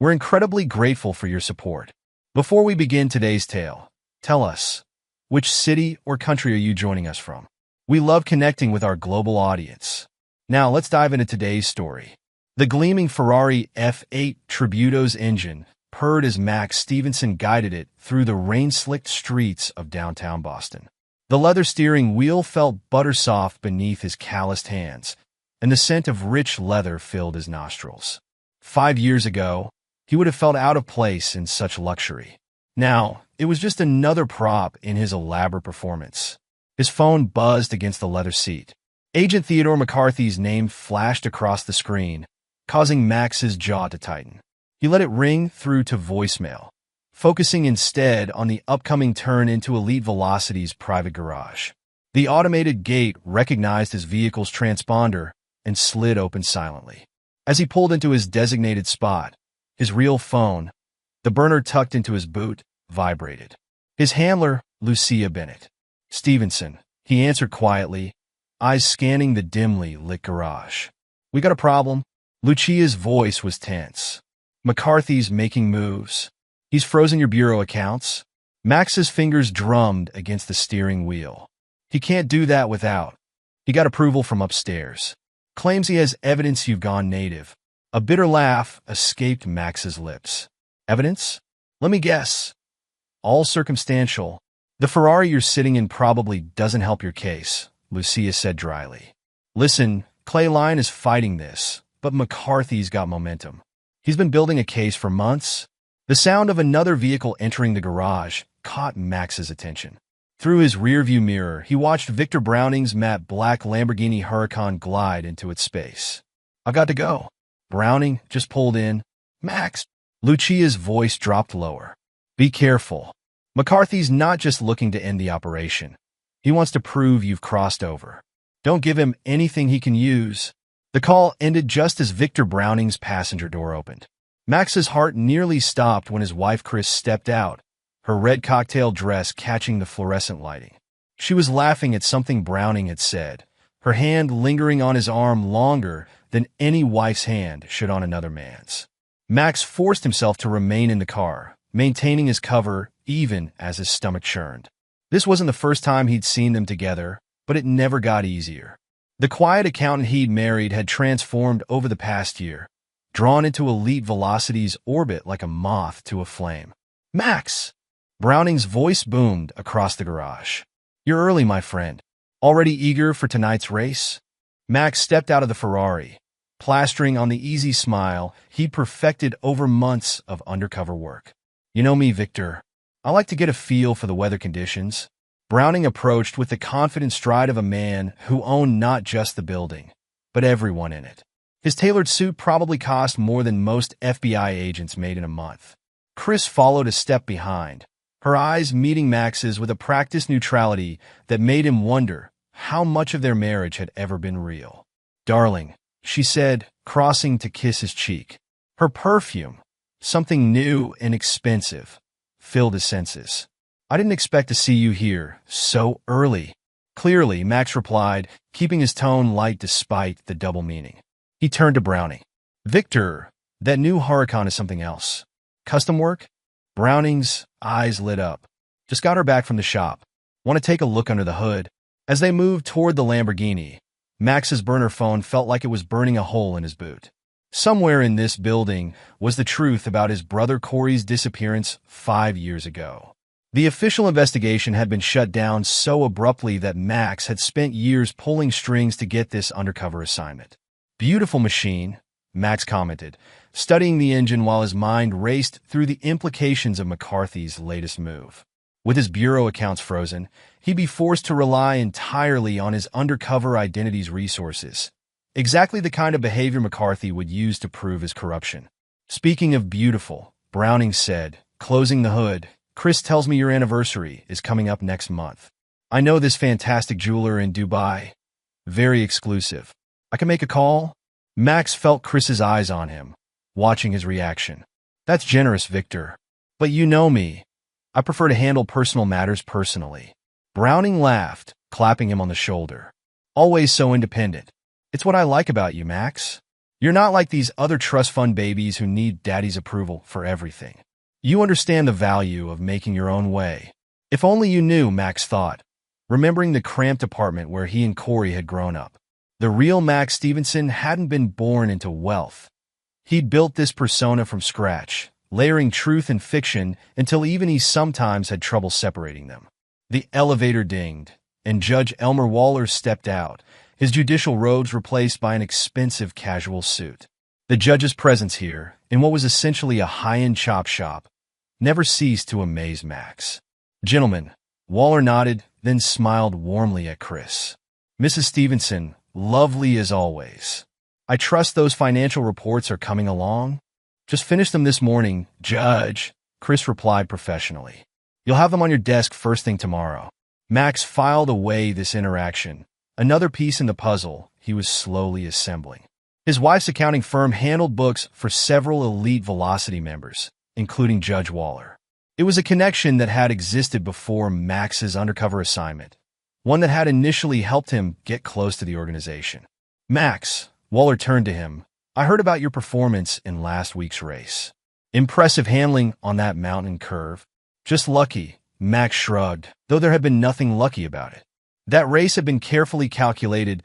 We're incredibly grateful for your support. Before we begin today's tale, tell us, which city or country are you joining us from? We love connecting with our global audience. Now let's dive into today's story. The gleaming Ferrari F8 Tributo's engine purred as Max Stevenson guided it through the rain-slicked streets of downtown Boston. The leather steering wheel felt butter-soft beneath his calloused hands, and the scent of rich leather filled his nostrils. 5 years ago, he would have felt out of place in such luxury. Now, it was just another prop in his elaborate performance. His phone buzzed against the leather seat. Agent Theodore McCarthy's name flashed across the screen, causing Max's jaw to tighten. He let it ring through to voicemail, focusing instead on the upcoming turn into Elite Velocity's private garage. The automated gate recognized his vehicle's transponder and slid open silently. As he pulled into his designated spot, his real phone, the burner tucked into his boot, vibrated. His handler, Lucia Bennett. "Stevenson," he answered quietly, eyes scanning the dimly lit garage. "We got a problem?" Lucia's voice was tense. "McCarthy's making moves. He's frozen your bureau accounts." Max's fingers drummed against the steering wheel. "He can't do that without. He got approval from upstairs. Claims he has evidence you've gone native." A bitter laugh escaped Max's lips. "Evidence? Let me guess. All circumstantial. The Ferrari you're sitting in probably doesn't help your case," Lucia said dryly. "Listen, Clay Line is fighting this, but McCarthy's got momentum. He's been building a case for months." The sound of another vehicle entering the garage caught Max's attention. Through his rearview mirror, he watched Victor Browning's matte black Lamborghini Huracan glide into its space. "I've got to go." Browning just pulled in. "Max." Lucia's voice dropped lower. "Be careful. McCarthy's not just looking to end the operation. He wants to prove you've crossed over. Don't give him anything he can use." The call ended just as Victor Browning's passenger door opened. Max's heart nearly stopped when his wife Chris stepped out, her red cocktail dress catching the fluorescent lighting. She was laughing at something Browning had said, her hand lingering on his arm longer than any wife's hand should on another man's. Max forced himself to remain in the car, maintaining his cover even as his stomach churned. This wasn't the first time he'd seen them together, but it never got easier. The quiet accountant he'd married had transformed over the past year, drawn into Elite Velocity's orbit like a moth to a flame. "Max!" Browning's voice boomed across the garage. "You're early, my friend. Already eager for tonight's race?" Max stepped out of the Ferrari, plastering on the easy smile he'd perfected over months of undercover work. "You know me, Victor. I like to get a feel for the weather conditions." Browning approached with the confident stride of a man who owned not just the building, but everyone in it. His tailored suit probably cost more than most FBI agents made in a month. Chris followed a step behind, her eyes meeting Max's with a practiced neutrality that made him wonder how much of their marriage had ever been real. "Darling," she said, crossing to kiss his cheek. Her perfume, something new and expensive, filled his senses. "I didn't expect to see you here so early." "Clearly," Max replied, keeping his tone light despite the double meaning. He turned to Browning. "Victor, that new Huracan is something else. Custom work?" Browning's eyes lit up. "Just got her back from the shop. Want to take a look under the hood?" As they moved toward the Lamborghini, Max's burner phone felt like it was burning a hole in his boot. Somewhere in this building was the truth about his brother Corey's disappearance 5 years ago. The official investigation had been shut down so abruptly that Max had spent years pulling strings to get this undercover assignment. "Beautiful machine," Max commented, studying the engine while his mind raced through the implications of McCarthy's latest move. With his bureau accounts frozen, he'd be forced to rely entirely on his undercover identity's resources. Exactly the kind of behavior McCarthy would use to prove his corruption. "Speaking of beautiful," Browning said, closing the hood, "Chris tells me your anniversary is coming up next month. I know this fantastic jeweler in Dubai. Very exclusive. I can make a call?" Max felt Chris's eyes on him, watching his reaction. "That's generous, Victor. But you know me. I prefer to handle personal matters personally." Browning laughed, clapping him on the shoulder. "Always so independent. It's what I like about you, Max. You're not like these other trust fund babies who need daddy's approval for everything. You understand the value of making your own way. If only you knew, Max thought, remembering the cramped apartment where he and Corey had grown up. The real Max Stevenson hadn't been born into wealth. He'd built this persona from scratch, layering truth and fiction until even he sometimes had trouble separating them. The elevator dinged, and Judge Elmer Waller stepped out, his judicial robes replaced by an expensive casual suit. The judge's presence here, in what was essentially a high-end chop shop, never ceased to amaze Max. "Gentlemen," Waller nodded, then smiled warmly at Chris. "Mrs. Stevenson, lovely as always. I trust those financial reports are coming along?" "Just finished them this morning, Judge," Chris replied professionally. "You'll have them on your desk first thing tomorrow." Max filed away this interaction, another piece in the puzzle he was slowly assembling. His wife's accounting firm handled books for several elite Velocity members, including Judge Waller. It was a connection that had existed before Max's undercover assignment, one that had initially helped him get close to the organization. "Max," Waller turned to him, "I heard about your performance in last week's race. Impressive handling on that mountain curve." "Just lucky," Max shrugged, though there had been nothing lucky about it. That race had been carefully calculated,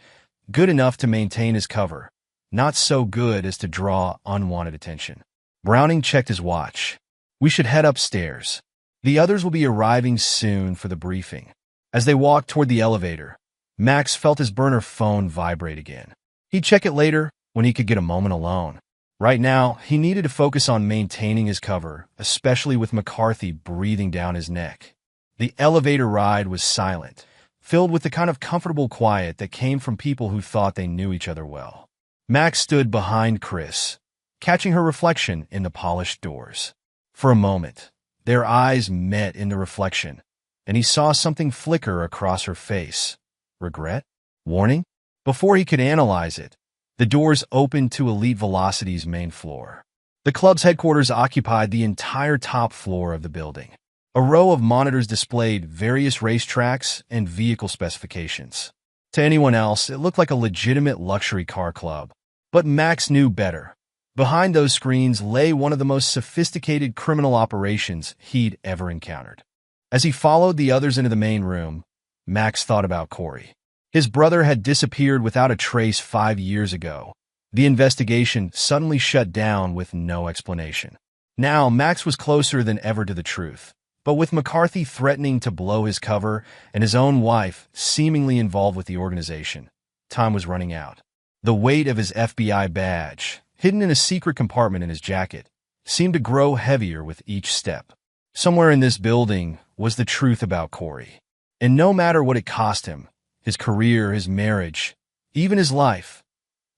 good enough to maintain his cover, not so good as to draw unwanted attention. Browning checked his watch. "We should head upstairs. The others will be arriving soon for the briefing." As they walked toward the elevator, Max felt his burner phone vibrate again. He'd check it later when he could get a moment alone. Right now, he needed to focus on maintaining his cover, especially with McCarthy breathing down his neck. The elevator ride was silent, filled with the kind of comfortable quiet that came from people who thought they knew each other well. Max stood behind Chris, catching her reflection in the polished doors. For a moment, their eyes met in the reflection, and he saw something flicker across her face. Regret? Warning? Before he could analyze it, the doors opened to Elite Velocity's main floor. The club's headquarters occupied the entire top floor of the building. A row of monitors displayed various racetracks and vehicle specifications. To anyone else, it looked like a legitimate luxury car club. But Max knew better. Behind those screens lay one of the most sophisticated criminal operations he'd ever encountered. As he followed the others into the main room, Max thought about Corey. His brother had disappeared without a trace 5 years ago. The investigation suddenly shut down with no explanation. Now, Max was closer than ever to the truth. But with McCarthy threatening to blow his cover and his own wife seemingly involved with the organization, time was running out. The weight of his FBI badge, hidden in a secret compartment in his jacket, seemed to grow heavier with each step. Somewhere in this building was the truth about Corey. And no matter what it cost him, his career, his marriage, even his life,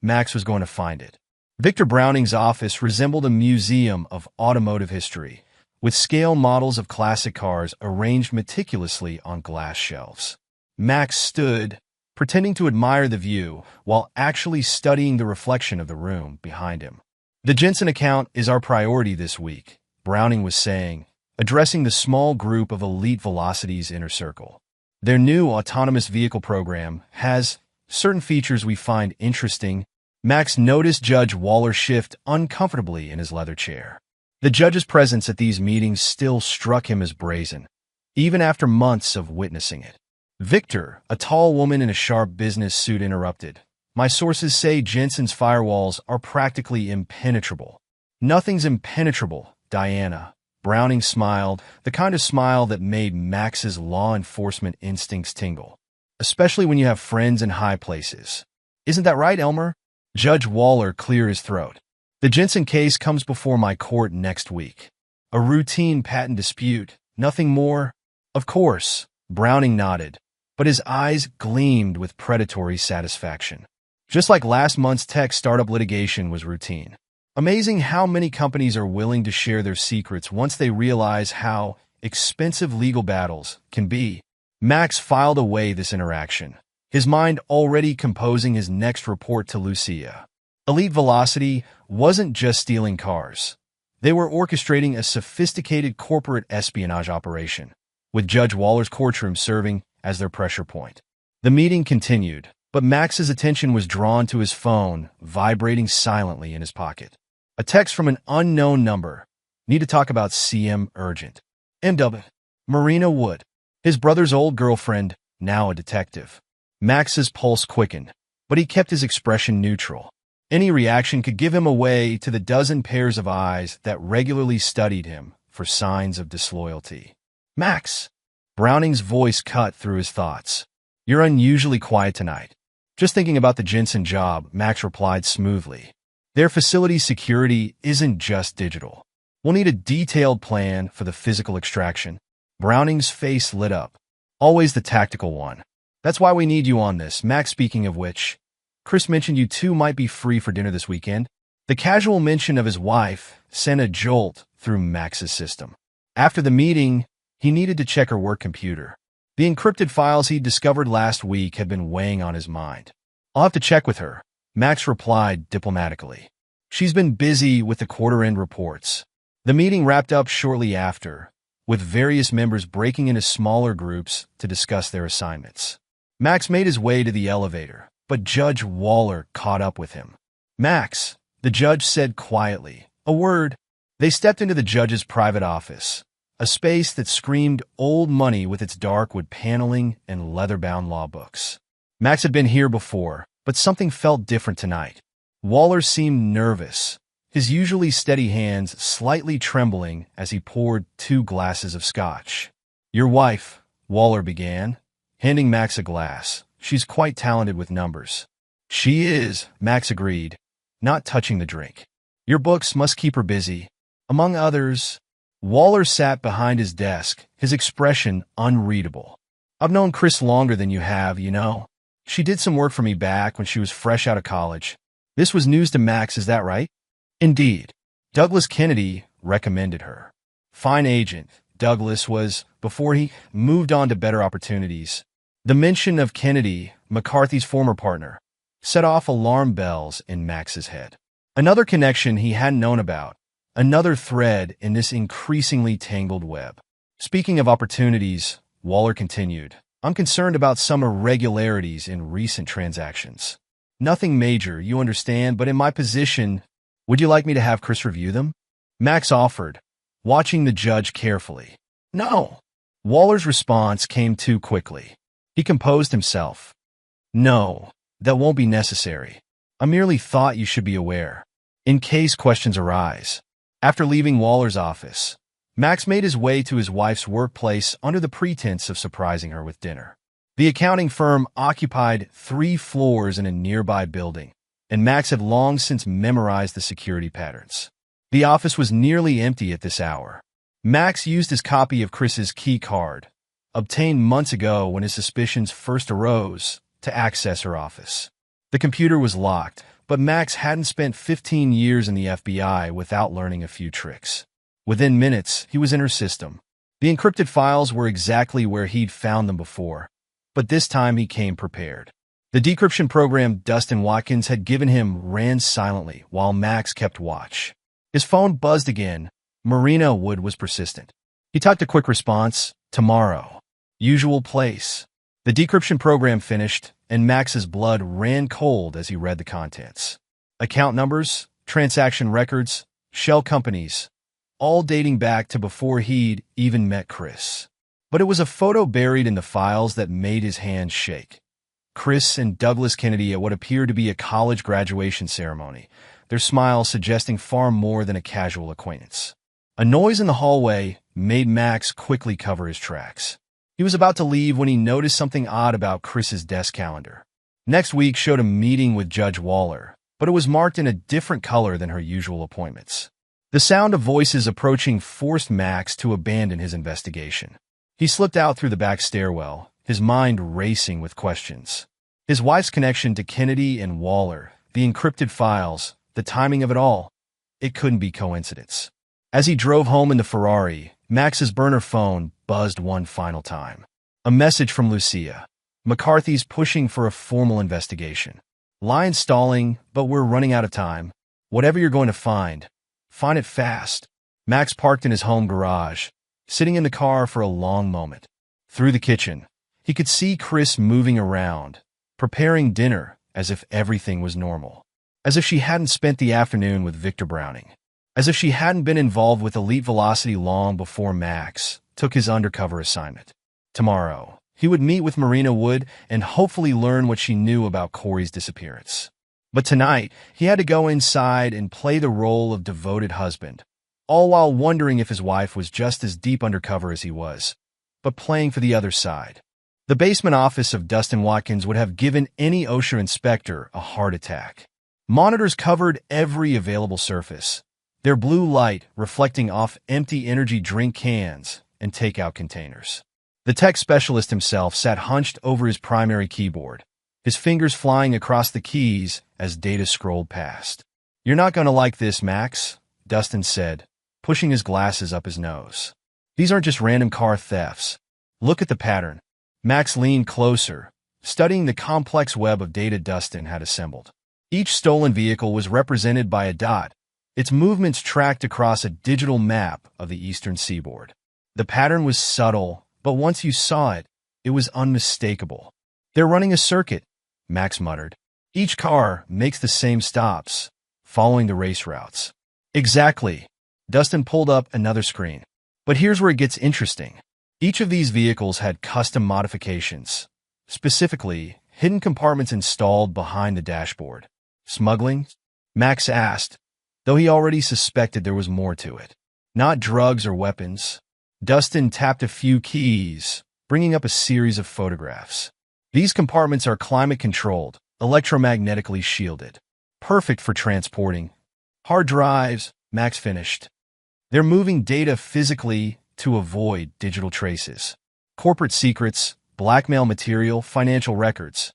Max was going to find it. Victor Browning's office resembled a museum of automotive history, with scale models of classic cars arranged meticulously on glass shelves. Max stood, pretending to admire the view, while actually studying the reflection of the room behind him. "The Jensen account is our priority this week," Browning was saying, addressing the small group of Elite Velocity's inner circle. "Their new autonomous vehicle program has certain features we find interesting." Max noticed Judge Waller shift uncomfortably in his leather chair. The judge's presence at these meetings still struck him as brazen, even after months of witnessing it. Victor, a tall woman in a sharp business suit, interrupted. "My sources say Jensen's firewalls are practically impenetrable." "Nothing's impenetrable, Diana." Browning smiled, the kind of smile that made Max's law enforcement instincts tingle, especially when you have friends in high places. "Isn't that right, Elmer?" Judge Waller cleared his throat. "The Jensen case comes before my court next week. A routine patent dispute, nothing more." "Of course," Browning nodded, but his eyes gleamed with predatory satisfaction. "Just like last month's tech startup litigation was routine. Amazing how many companies are willing to share their secrets once they realize how expensive legal battles can be." Max filed away this interaction, his mind already composing his next report to Lucia. Elite Velocity wasn't just stealing cars. They were orchestrating a sophisticated corporate espionage operation, with Judge Waller's courtroom serving as their pressure point. The meeting continued, But Max's attention was drawn to his phone, vibrating silently in his pocket. A text from an unknown number. Need to talk about CM urgent. M.W. Marina Wood. His brother's old girlfriend, now a detective. Max's pulse quickened, but he kept his expression neutral. Any reaction could give him away to the dozen pairs of eyes that regularly studied him for signs of disloyalty. Max! Browning's voice cut through his thoughts. You're unusually quiet tonight. Just thinking about the Jensen job, Max replied smoothly. Their facility security isn't just digital. We'll need a detailed plan for the physical extraction. Browning's face lit up. Always the tactical one. That's why we need you on this. Max, speaking of which, Chris mentioned you two might be free for dinner this weekend. The casual mention of his wife sent a jolt through Max's system. After the meeting, he needed to check her work computer. The encrypted files he'd discovered last week had been weighing on his mind. I'll have to check with her, Max replied diplomatically. She's been busy with the quarter-end reports. The meeting wrapped up shortly after, with various members breaking into smaller groups to discuss their assignments. Max made his way to the elevator, but Judge Waller caught up with him. Max, the judge said quietly, a word. They stepped into the judge's private office, a space that screamed old money with its dark wood paneling and leather-bound law books. Max had been here before, but something felt different tonight. Waller seemed nervous, his usually steady hands slightly trembling as he poured 2 glasses of scotch. Your wife, Waller began, handing Max a glass. She's quite talented with numbers. She is, Max agreed, not touching the drink. Your books must keep her busy. Among others, Waller sat behind his desk, his expression unreadable. I've known Chris longer than you have, you know. She did some work for me back when she was fresh out of college. This was news to Max, is that right? Indeed. Douglas Kennedy recommended her. Fine agent, Douglas was, before he moved on to better opportunities. The mention of Kennedy, McCarthy's former partner, set off alarm bells in Max's head. Another connection he hadn't known about, another thread in this increasingly tangled web. Speaking of opportunities, Waller continued, I'm concerned about some irregularities in recent transactions. Nothing major, you understand, but in my position, would you like me to have Chris review them? Max offered, watching the judge carefully. No. Waller's response came too quickly. He composed himself. No, that won't be necessary. I merely thought you should be aware, in case questions arise. After leaving Waller's office, Max made his way to his wife's workplace under the pretense of surprising her with dinner. The accounting firm occupied 3 floors in a nearby building, and Max had long since memorized the security patterns. The office was nearly empty at this hour. Max used his copy of Chris's key card, obtained months ago when his suspicions first arose, to access her office. The computer was locked, but Max hadn't spent 15 years in the FBI without learning a few tricks. Within minutes, he was in her system. The encrypted files were exactly where he'd found them before, but this time he came prepared. The decryption program Dustin Watkins had given him ran silently while Max kept watch. His phone buzzed again. Marina Wood was persistent. He typed a quick response, tomorrow. Usual place. The decryption program finished, and Max's blood ran cold as he read the contents. Account numbers, transaction records, shell companies, all dating back to before he'd even met Chris. But it was a photo buried in the files that made his hands shake. Chris and Douglas Kennedy at what appeared to be a college graduation ceremony, their smiles suggesting far more than a casual acquaintance. A noise in the hallway made Max quickly cover his tracks. He was about to leave when he noticed something odd about Chris's desk calendar. Next week showed a meeting with Judge Waller, but it was marked in a different color than her usual appointments. The sound of voices approaching forced Max to abandon his investigation. He slipped out through the back stairwell, his mind racing with questions. His wife's connection to Kennedy and Waller, the encrypted files, the timing of it all, it couldn't be coincidence. As he drove home in the Ferrari, Max's burner phone buzzed one final time. A message from Lucia. McCarthy's pushing for a formal investigation. Line stalling, but we're running out of time. Whatever you're going to find it fast. Max parked in his home garage, sitting in the car for a long moment. Through the kitchen, he could see Chris moving around, preparing dinner as if everything was normal. As if she hadn't spent the afternoon with Victor Browning. As if she hadn't been involved with Elite Velocity long before Max took his undercover assignment. Tomorrow, he would meet with Marina Wood and hopefully learn what she knew about Corey's disappearance. But tonight, he had to go inside and play the role of devoted husband, all while wondering if his wife was just as deep undercover as he was, but playing for the other side. The basement office of Dustin Watkins would have given any OSHA inspector a heart attack. Monitors covered every available surface, their blue light reflecting off empty energy drink cans and takeout containers. The tech specialist himself sat hunched over his primary keyboard, his fingers flying across the keys as data scrolled past. "You're not going to like this, Max," Dustin said, pushing his glasses up his nose. "These aren't just random car thefts. Look at the pattern." Max leaned closer, studying the complex web of data Dustin had assembled. Each stolen vehicle was represented by a dot, its movements tracked across a digital map of the eastern seaboard. The pattern was subtle, but once you saw it, it was unmistakable. "They're running a circuit," Max muttered. "Each car makes the same stops, following the race routes." "Exactly." Dustin pulled up another screen. But here's where it gets interesting. Each of these vehicles had custom modifications, specifically hidden compartments installed behind the dashboard. "Smuggling?" Max asked, though he already suspected there was more to it. "Not drugs or weapons." Dustin tapped a few keys, bringing up a series of photographs. "These compartments are climate-controlled, electromagnetically shielded. Perfect for transporting hard drives," Max finished. "They're moving data physically to avoid digital traces. Corporate secrets, blackmail material, financial records.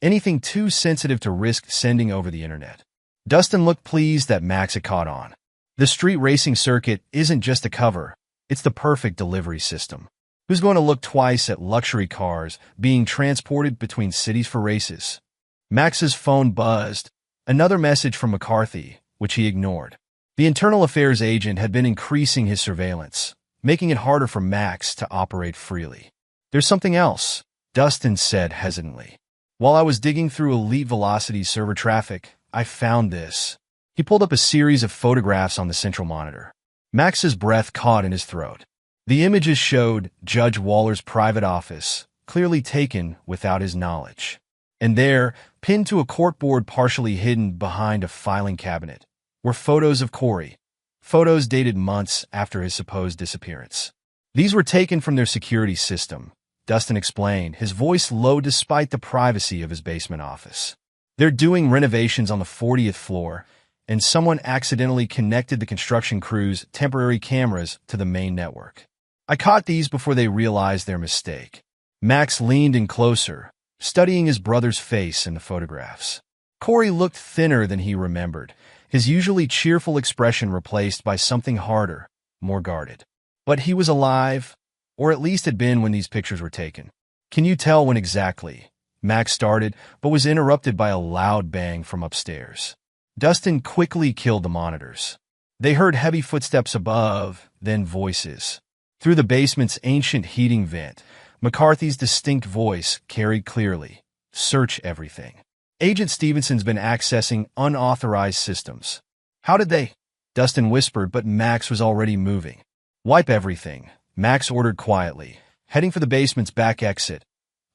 Anything too sensitive to risk sending over the internet." Dustin looked pleased that Max had caught on. The street racing circuit isn't just a cover, it's the perfect delivery system. Who's going to look twice at luxury cars being transported between cities for races? Max's phone buzzed, another message from McCarthy, which he ignored. The internal affairs agent had been increasing his surveillance, making it harder for Max to operate freely. "There's something else," Dustin said hesitantly. "While I was digging through Elite Velocity server traffic, I found this." He pulled up a series of photographs on the central monitor. Max's breath caught in his throat. The images showed Judge Waller's private office, clearly taken without his knowledge. And there, pinned to a corkboard partially hidden behind a filing cabinet, were photos of Corey, photos dated months after his supposed disappearance. "These were taken from their security system," Dustin explained, his voice low despite the privacy of his basement office. "They're doing renovations on the 40th floor, and someone accidentally connected the construction crew's temporary cameras to the main network. I caught these before they realized their mistake." Max leaned in closer, studying his brother's face in the photographs. Corey looked thinner than he remembered, his usually cheerful expression replaced by something harder, more guarded. But he was alive, or at least had been when these pictures were taken. "Can you tell when exactly?" Max started, but was interrupted by a loud bang from upstairs. Dustin quickly killed the monitors. They heard heavy footsteps above, then voices. Through the basement's ancient heating vent, McCarthy's distinct voice carried clearly, "Search everything. Agent Stevenson's been accessing unauthorized systems." "How did they?" Dustin whispered, but Max was already moving. "Wipe everything," Max ordered quietly, heading for the basement's back exit,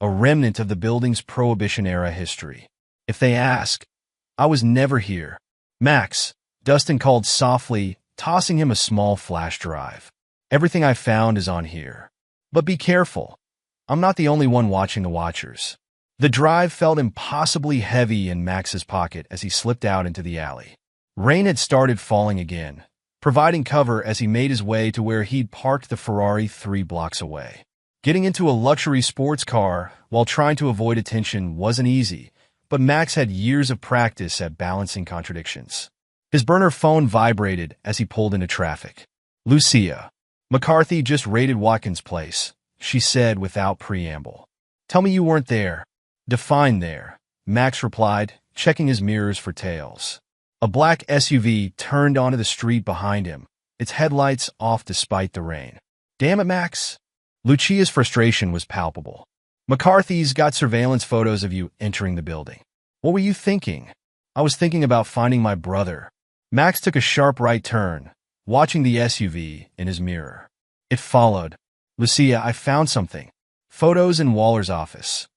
a remnant of the building's Prohibition-era history. "If they ask, I was never here." "Max," Dustin called softly, tossing him a small flash drive. "Everything I found is on here. But be careful. I'm not the only one watching the watchers." The drive felt impossibly heavy in Max's pocket as he slipped out into the alley. Rain had started falling again, providing cover as he made his way to where he'd parked the Ferrari 3 blocks away. Getting into a luxury sports car while trying to avoid attention wasn't easy, but Max had years of practice at balancing contradictions. His burner phone vibrated as he pulled into traffic. "Lucia. McCarthy just raided Watkins' place," she said without preamble. "Tell me you weren't there." "Define there," Max replied, checking his mirrors for tails. A black SUV turned onto the street behind him, its headlights off despite the rain. "Damn it, Max." Lucia's frustration was palpable. McCarthy's got surveillance photos of you entering the building. What were you thinking? I was thinking about finding my brother. Max took a sharp right turn, watching the SUV in his mirror. It followed. Lucia, I found something. Photos in Waller's office.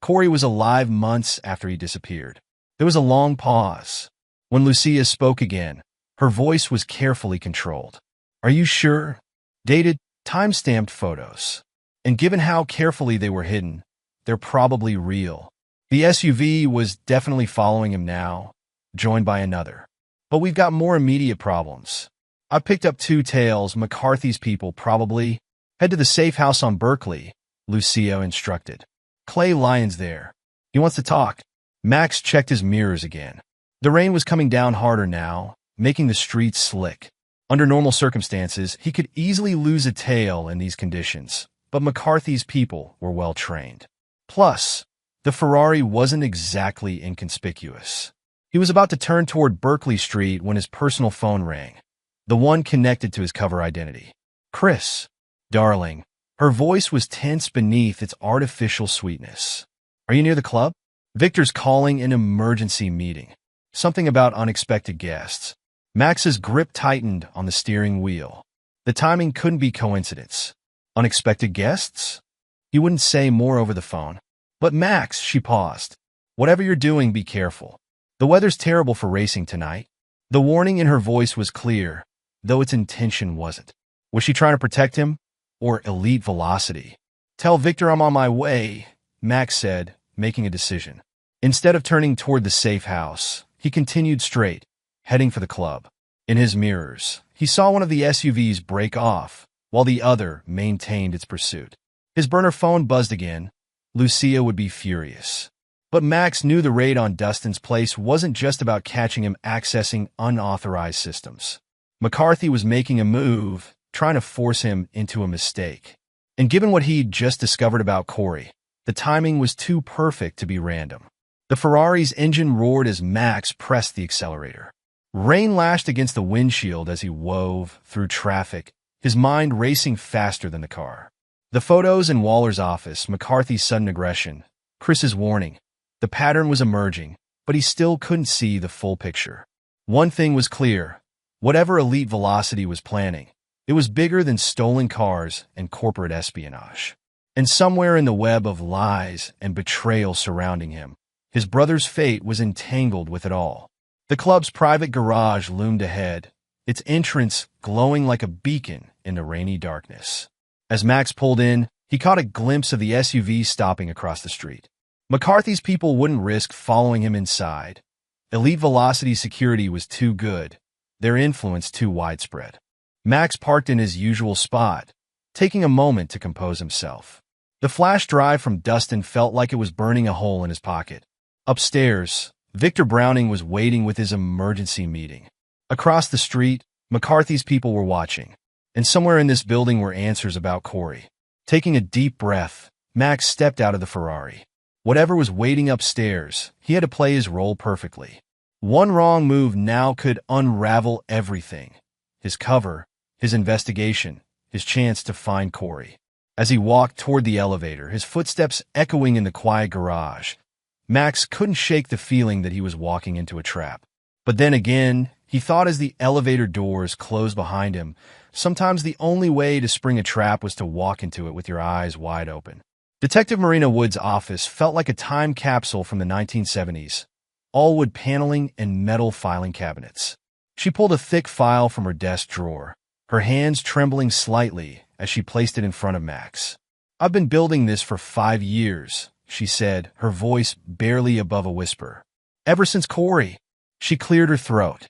Corey was alive months after he disappeared. There was a long pause. When Lucia spoke again, her voice was carefully controlled. Are you sure? Dated, time-stamped photos. And given how carefully they were hidden, they're probably real. The SUV was definitely following him now, joined by another. But we've got more immediate problems. I've picked up 2 tails. McCarthy's people probably. Head to the safe house on Berkeley, Lucia instructed. Clay Lyon's there. He wants to talk. Max checked his mirrors again. The rain was coming down harder now, making the streets slick. Under normal circumstances, he could easily lose a tail in these conditions, but McCarthy's people were well trained. Plus, the Ferrari wasn't exactly inconspicuous. He was about to turn toward Berkeley Street when his personal phone rang, the one connected to his cover identity. Chris, darling. Her voice was tense beneath its artificial sweetness. Are you near the club? Victor's calling an emergency meeting. Something about unexpected guests. Max's grip tightened on the steering wheel. The timing couldn't be coincidence. Unexpected guests? He wouldn't say more over the phone. But Max, she paused. Whatever you're doing, be careful. The weather's terrible for racing tonight. The warning in her voice was clear, though its intention wasn't. Was she trying to protect him? Or elite velocity? Tell Victor I'm on my way, Max said, making a decision. Instead of turning toward the safe house, he continued straight, heading for the club. In his mirrors, he saw one of the SUVs break off, while the other maintained its pursuit. His burner phone buzzed again. Lucia would be furious. But Max knew the raid on Dustin's place wasn't just about catching him accessing unauthorized systems. McCarthy was making a move, trying to force him into a mistake. And given what he'd just discovered about Corey, the timing was too perfect to be random. The Ferrari's engine roared as Max pressed the accelerator. Rain lashed against the windshield as he wove through traffic, his mind racing faster than the car. The photos in Waller's office, McCarthy's sudden aggression, Chris's warning. The pattern was emerging, but he still couldn't see the full picture. One thing was clear. Whatever elite velocity was planning, it was bigger than stolen cars and corporate espionage. And somewhere in the web of lies and betrayal surrounding him, his brother's fate was entangled with it all. The club's private garage loomed ahead, its entrance glowing like a beacon in the rainy darkness. As Max pulled in, he caught a glimpse of the SUV stopping across the street. McCarthy's people wouldn't risk following him inside. Elite Velocity security was too good, their influence too widespread. Max parked in his usual spot, taking a moment to compose himself. The flash drive from Dustin felt like it was burning a hole in his pocket. Upstairs, Victor Browning was waiting with his emergency meeting. Across the street, McCarthy's people were watching, and somewhere in this building were answers about Corey. Taking a deep breath, Max stepped out of the Ferrari. Whatever was waiting upstairs, he had to play his role perfectly. One wrong move now could unravel everything. His cover, his investigation, his chance to find Corey. As he walked toward the elevator, his footsteps echoing in the quiet garage, Max couldn't shake the feeling that he was walking into a trap. But then again, he thought as the elevator doors closed behind him, sometimes the only way to spring a trap was to walk into it with your eyes wide open. Detective Marina Wood's office felt like a time capsule from the 1970s, all wood paneling and metal filing cabinets. She pulled a thick file from her desk drawer, her hands trembling slightly as she placed it in front of Max. "I've been building this for 5 years," she said, her voice barely above a whisper. "Ever since Corey." She cleared her throat.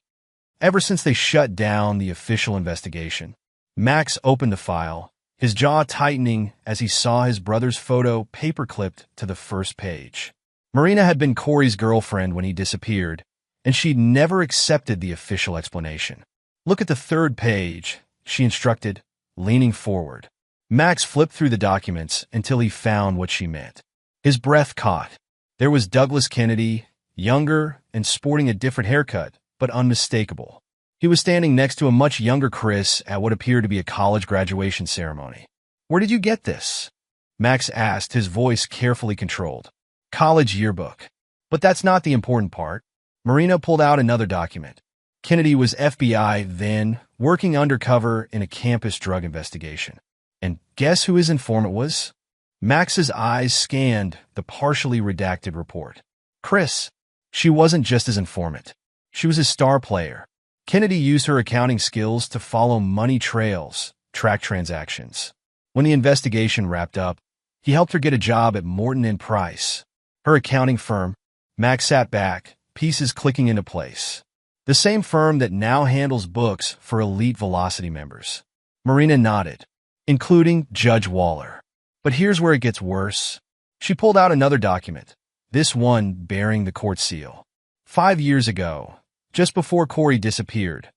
"Ever since they shut down the official investigation." Max opened the file, his jaw tightening as he saw his brother's photo paperclipped to the first page. Marina had been Corey's girlfriend when he disappeared, and she'd never accepted the official explanation. "Look at the third page," she instructed, leaning forward. Max flipped through the documents until he found what she meant. His breath caught. There was Douglas Kennedy, younger and sporting a different haircut, but unmistakable. He was standing next to a much younger Chris at what appeared to be a college graduation ceremony. "Where did you get this?" Max asked, his voice carefully controlled. College yearbook. But that's not the important part. Marina pulled out another document. Kennedy was FBI then, working undercover in a campus drug investigation. And guess who his informant was? Max's eyes scanned the partially redacted report. Chris. She wasn't just his informant. She was his star player. Kennedy used her accounting skills to follow money trails, track transactions. When the investigation wrapped up, he helped her get a job at Morton & Price, her accounting firm. Max sat back, pieces clicking into place. The same firm that now handles books for Elite Velocity members. Marina nodded, including Judge Waller. But here's where it gets worse. She pulled out another document, this one bearing the court seal. 5 years ago, just before Corey disappeared,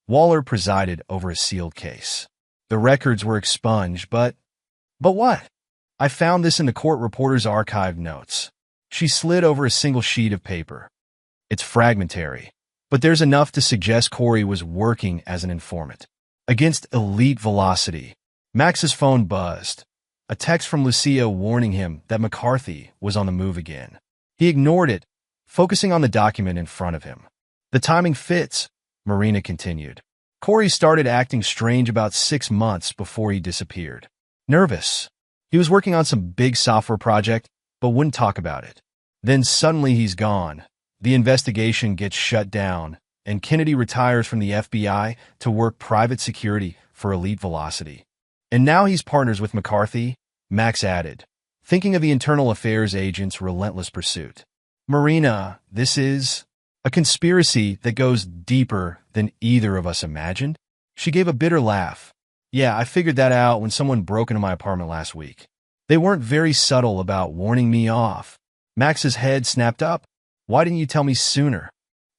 Waller presided over a sealed case. The records were expunged, but what? I found this in the court reporter's archived notes. She slid over a single sheet of paper. It's fragmentary, but there's enough to suggest Corey was working as an informant. Against Elite Velocity. Max's phone buzzed. A text from Lucia warning him that McCarthy was on the move again. He ignored it, focusing on the document in front of him. The timing fits, Marina continued. Corey started acting strange about 6 months before he disappeared. Nervous. He was working on some big software project, but wouldn't talk about it. Then suddenly he's gone. The investigation gets shut down, and Kennedy retires from the FBI to work private security for Elite Velocity. And now he's partners with McCarthy, Max added, thinking of the internal affairs agent's relentless pursuit. Marina, this is a conspiracy that goes deeper than either of us imagined. She gave a bitter laugh. Yeah, I figured that out when someone broke into my apartment last week. They weren't very subtle about warning me off. Max's head snapped up. Why didn't you tell me sooner?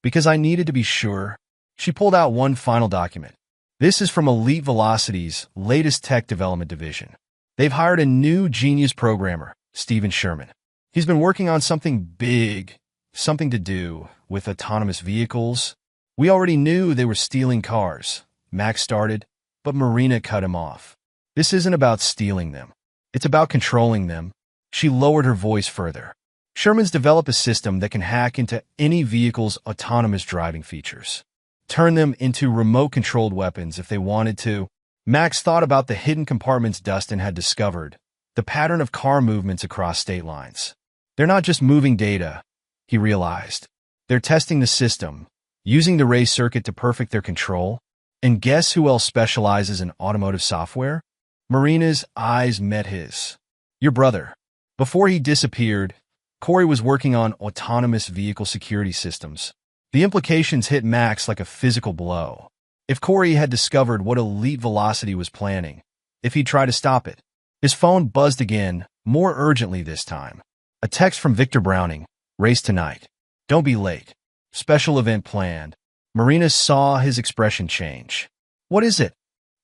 Because I needed to be sure. She pulled out one final document. This is from Elite Velocity's latest tech development division. They've hired a new genius programmer, Steven Sherman. He's been working on something big, something to do with autonomous vehicles. We already knew they were stealing cars. Max started, but Marina cut him off. This isn't about stealing them. It's about controlling them. She lowered her voice further. Sherman's developed a system that can hack into any vehicle's autonomous driving features. Turn them into remote-controlled weapons if they wanted to. Max thought about the hidden compartments Dustin had discovered, the pattern of car movements across state lines. They're not just moving data, he realized. They're testing the system, using the race circuit to perfect their control. And guess who else specializes in automotive software? Marina's eyes met his. Your brother. Before he disappeared, Corey was working on autonomous vehicle security systems. The implications hit Max like a physical blow. If Corey had discovered what Elite Velocity was planning, if he'd tried to stop it. His phone buzzed again, more urgently this time. A text from Victor Browning. Race tonight. Don't be late. Special event planned. Marina saw his expression change. What is it?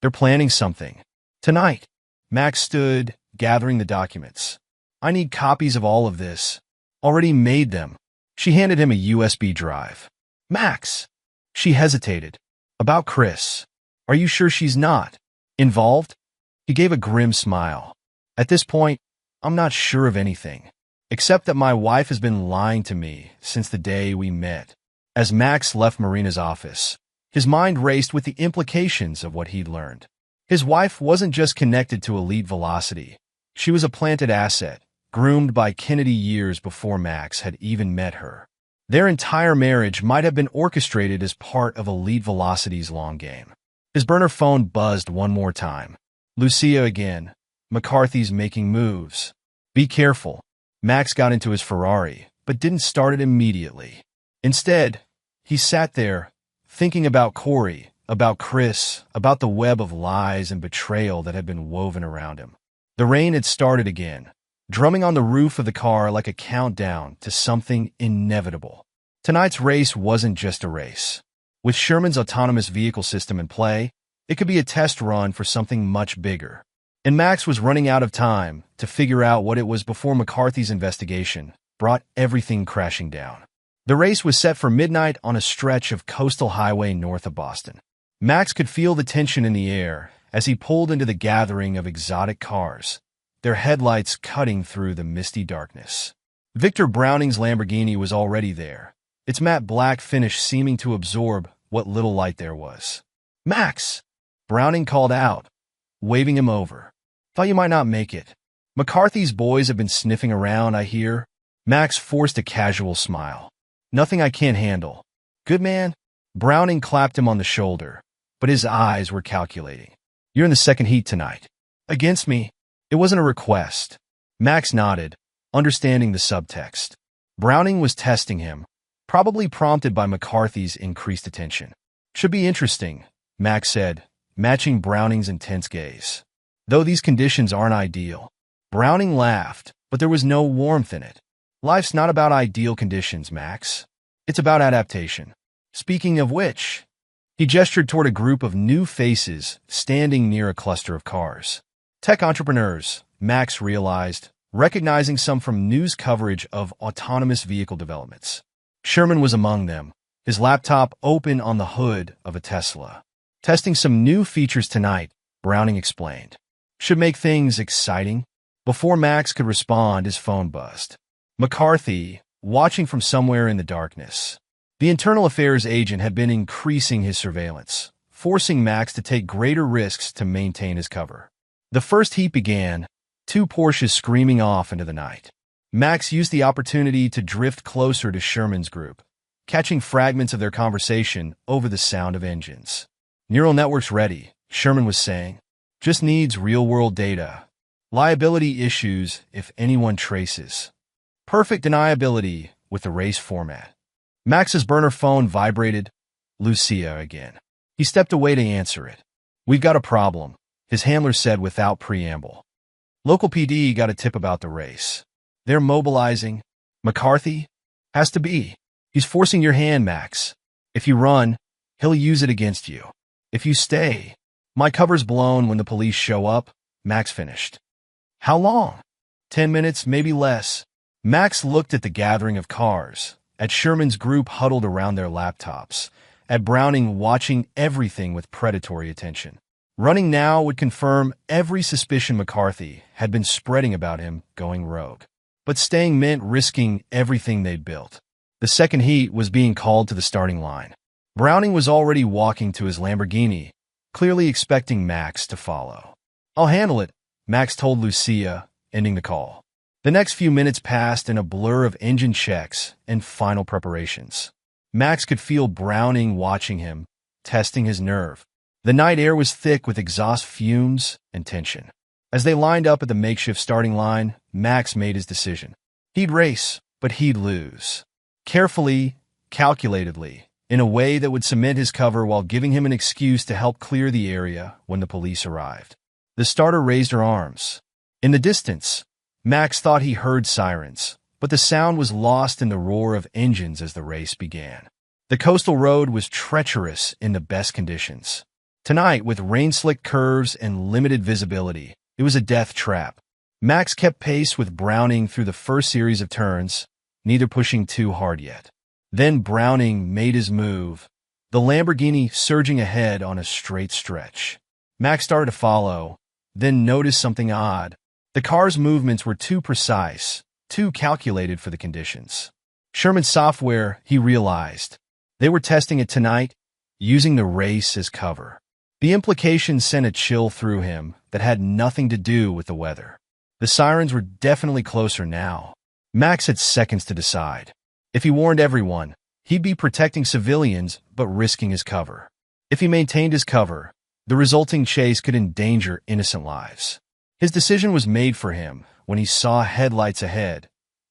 They're planning something. Tonight. Max stood, gathering the documents. I need copies of all of this. Already made them. She handed him a USB drive. Max. She hesitated. About Chris. Are you sure she's not involved? He gave a grim smile. At this point, I'm not sure of anything, except that my wife has been lying to me since the day we met. As Max left Marina's office, his mind raced with the implications of what he'd learned. His wife wasn't just connected to Elite Velocity. She was a planted asset, groomed by Kennedy years before Max had even met her. Their entire marriage might have been orchestrated as part of Elite Velocity's long game. His burner phone buzzed one more time. Lucia again. McCarthy's making moves. Be careful. Max got into his Ferrari, but didn't start it immediately. Instead, he sat there, thinking about Corey, about Chris, about the web of lies and betrayal that had been woven around him. The rain had started again, drumming on the roof of the car like a countdown to something inevitable. Tonight's race wasn't just a race. With Sherman's autonomous vehicle system in play, it could be a test run for something much bigger. And Max was running out of time to figure out what it was before McCarthy's investigation brought everything crashing down. The race was set for midnight on a stretch of coastal highway north of Boston. Max could feel the tension in the air as he pulled into the gathering of exotic cars, their headlights cutting through the misty darkness. Victor Browning's Lamborghini was already there, its matte black finish seeming to absorb what little light there was. "Max!" Browning called out, waving him over. "Thought you might not make it. McCarthy's boys have been sniffing around, I hear." Max forced a casual smile. "Nothing I can't handle." "Good man." Browning clapped him on the shoulder, but his eyes were calculating. "You're in the second heat tonight." "Against me?" It wasn't a request. Max nodded, understanding the subtext. Browning was testing him, probably prompted by McCarthy's increased attention. "Should be interesting," Max said, matching Browning's intense gaze. "Though these conditions aren't ideal." Browning laughed, but there was no warmth in it. "Life's not about ideal conditions, Max. It's about adaptation. Speaking of which," he gestured toward a group of new faces standing near a cluster of cars. Tech entrepreneurs, Max realized, recognizing some from news coverage of autonomous vehicle developments. Sherman was among them, his laptop open on the hood of a Tesla. "Testing some new features tonight," Browning explained. "Should make things exciting." Before Max could respond, his phone buzzed. McCarthy, watching from somewhere in the darkness. The internal affairs agent had been increasing his surveillance, forcing Max to take greater risks to maintain his cover. The first heat began, two Porsches screaming off into the night. Max used the opportunity to drift closer to Sherman's group, catching fragments of their conversation over the sound of engines. "Neural network's ready," Sherman was saying. "Just needs real-world data. Liability issues if anyone traces. Perfect deniability with the race format." Max's burner phone vibrated. Lucia again. He stepped away to answer it. "We've got a problem," his handler said without preamble. "Local PD got a tip about the race. They're mobilizing." "McCarthy?" "Has to be. He's forcing your hand, Max. If you run, he'll use it against you. If you stay, my cover's blown when the police show up," Max finished. "How long?" 10 minutes, maybe less." Max looked at the gathering of cars, at Sherman's group huddled around their laptops, at Browning watching everything with predatory attention. Running now would confirm every suspicion McCarthy had been spreading about him going rogue. But staying meant risking everything they'd built. The second heat was being called to the starting line. Browning was already walking to his Lamborghini, clearly expecting Max to follow. "I'll handle it," Max told Lucia, ending the call. The next few minutes passed in a blur of engine checks and final preparations. Max could feel Browning watching him, testing his nerve. The night air was thick with exhaust fumes and tension. As they lined up at the makeshift starting line, Max made his decision. He'd race, but he'd lose. Carefully, calculatedly, in a way that would cement his cover while giving him an excuse to help clear the area when the police arrived. The starter raised her arms. In the distance, Max thought he heard sirens, but the sound was lost in the roar of engines as the race began. The coastal road was treacherous in the best conditions. Tonight, with rain-slicked curves and limited visibility, it was a death trap. Max kept pace with Browning through the first series of turns, neither pushing too hard yet. Then Browning made his move, the Lamborghini surging ahead on a straight stretch. Max started to follow, then noticed something odd. The car's movements were too precise, too calculated for the conditions. Sherman's software, he realized. They were testing it tonight, using the race as cover. The implications sent a chill through him that had nothing to do with the weather. The sirens were definitely closer now. Max had seconds to decide. If he warned everyone, he'd be protecting civilians but risking his cover. If he maintained his cover, the resulting chase could endanger innocent lives. His decision was made for him when he saw headlights ahead,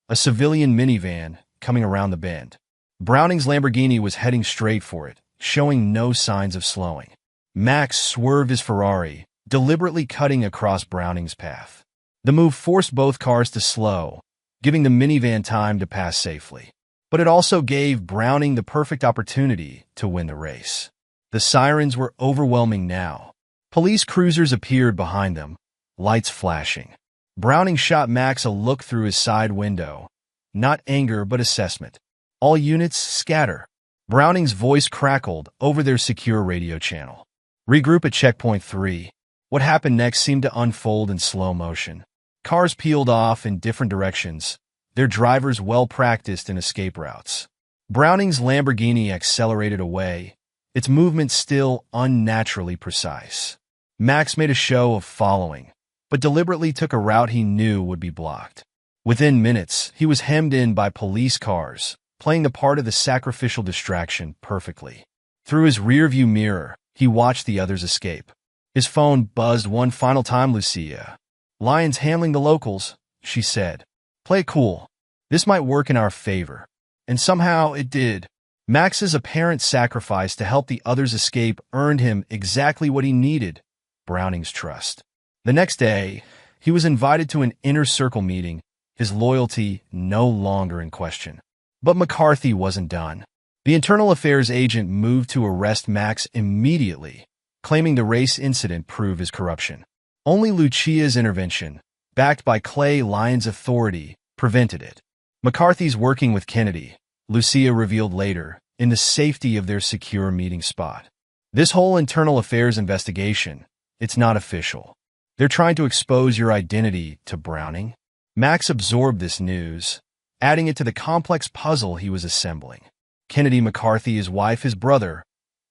a civilian minivan coming around the bend. Browning's Lamborghini was heading straight for it, showing no signs of slowing. Max swerved his Ferrari, deliberately cutting across Browning's path. The move forced both cars to slow, giving the minivan time to pass safely. But it also gave Browning the perfect opportunity to win the race. The sirens were overwhelming now. Police cruisers appeared behind them, lights flashing. Browning shot Max a look through his side window. Not anger, but assessment. "All units, scatter." Browning's voice crackled over their secure radio channel. "Regroup at checkpoint 3. What happened next seemed to unfold in slow motion. Cars peeled off in different directions, their drivers well practiced in escape routes. Browning's Lamborghini accelerated away, its movement still unnaturally precise. Max made a show of following, but deliberately took a route he knew would be blocked. Within minutes, he was hemmed in by police cars, playing the part of the sacrificial distraction perfectly. Through his rearview mirror, he watched the others escape. His phone buzzed one final time. Lucia. "Lion's handling the locals," she said. "Play it cool. This might work in our favor." And somehow it did. Max's apparent sacrifice to help the others escape earned him exactly what he needed: Browning's trust. The next day, he was invited to an inner circle meeting, his loyalty no longer in question. But McCarthy wasn't done. The internal affairs agent moved to arrest Max immediately, claiming the race incident proved his corruption. Only Lucia's intervention, backed by Clay Lyon's authority, prevented it. McCarthy's working with Kennedy, Lucia revealed later, in the safety of their secure meeting spot. This whole internal affairs investigation, it's not official. They're trying to expose your identity to Browning. Max absorbed this news, adding it to the complex puzzle he was assembling. Kennedy, McCarthy, his wife, his brother,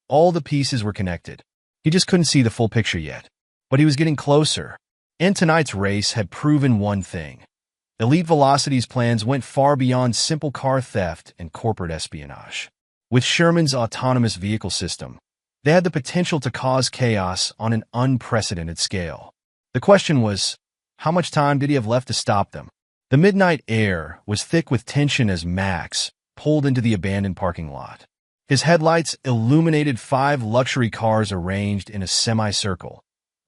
all the pieces were connected. He just couldn't see the full picture yet. But he was getting closer. And tonight's race had proven one thing. Elite Velocity's plans went far beyond simple car theft and corporate espionage. With Sherman's autonomous vehicle system, they had the potential to cause chaos on an unprecedented scale. The question was, how much time did he have left to stop them? The midnight air was thick with tension as Max pulled into the abandoned parking lot. His headlights illuminated 5 luxury cars arranged in a semicircle,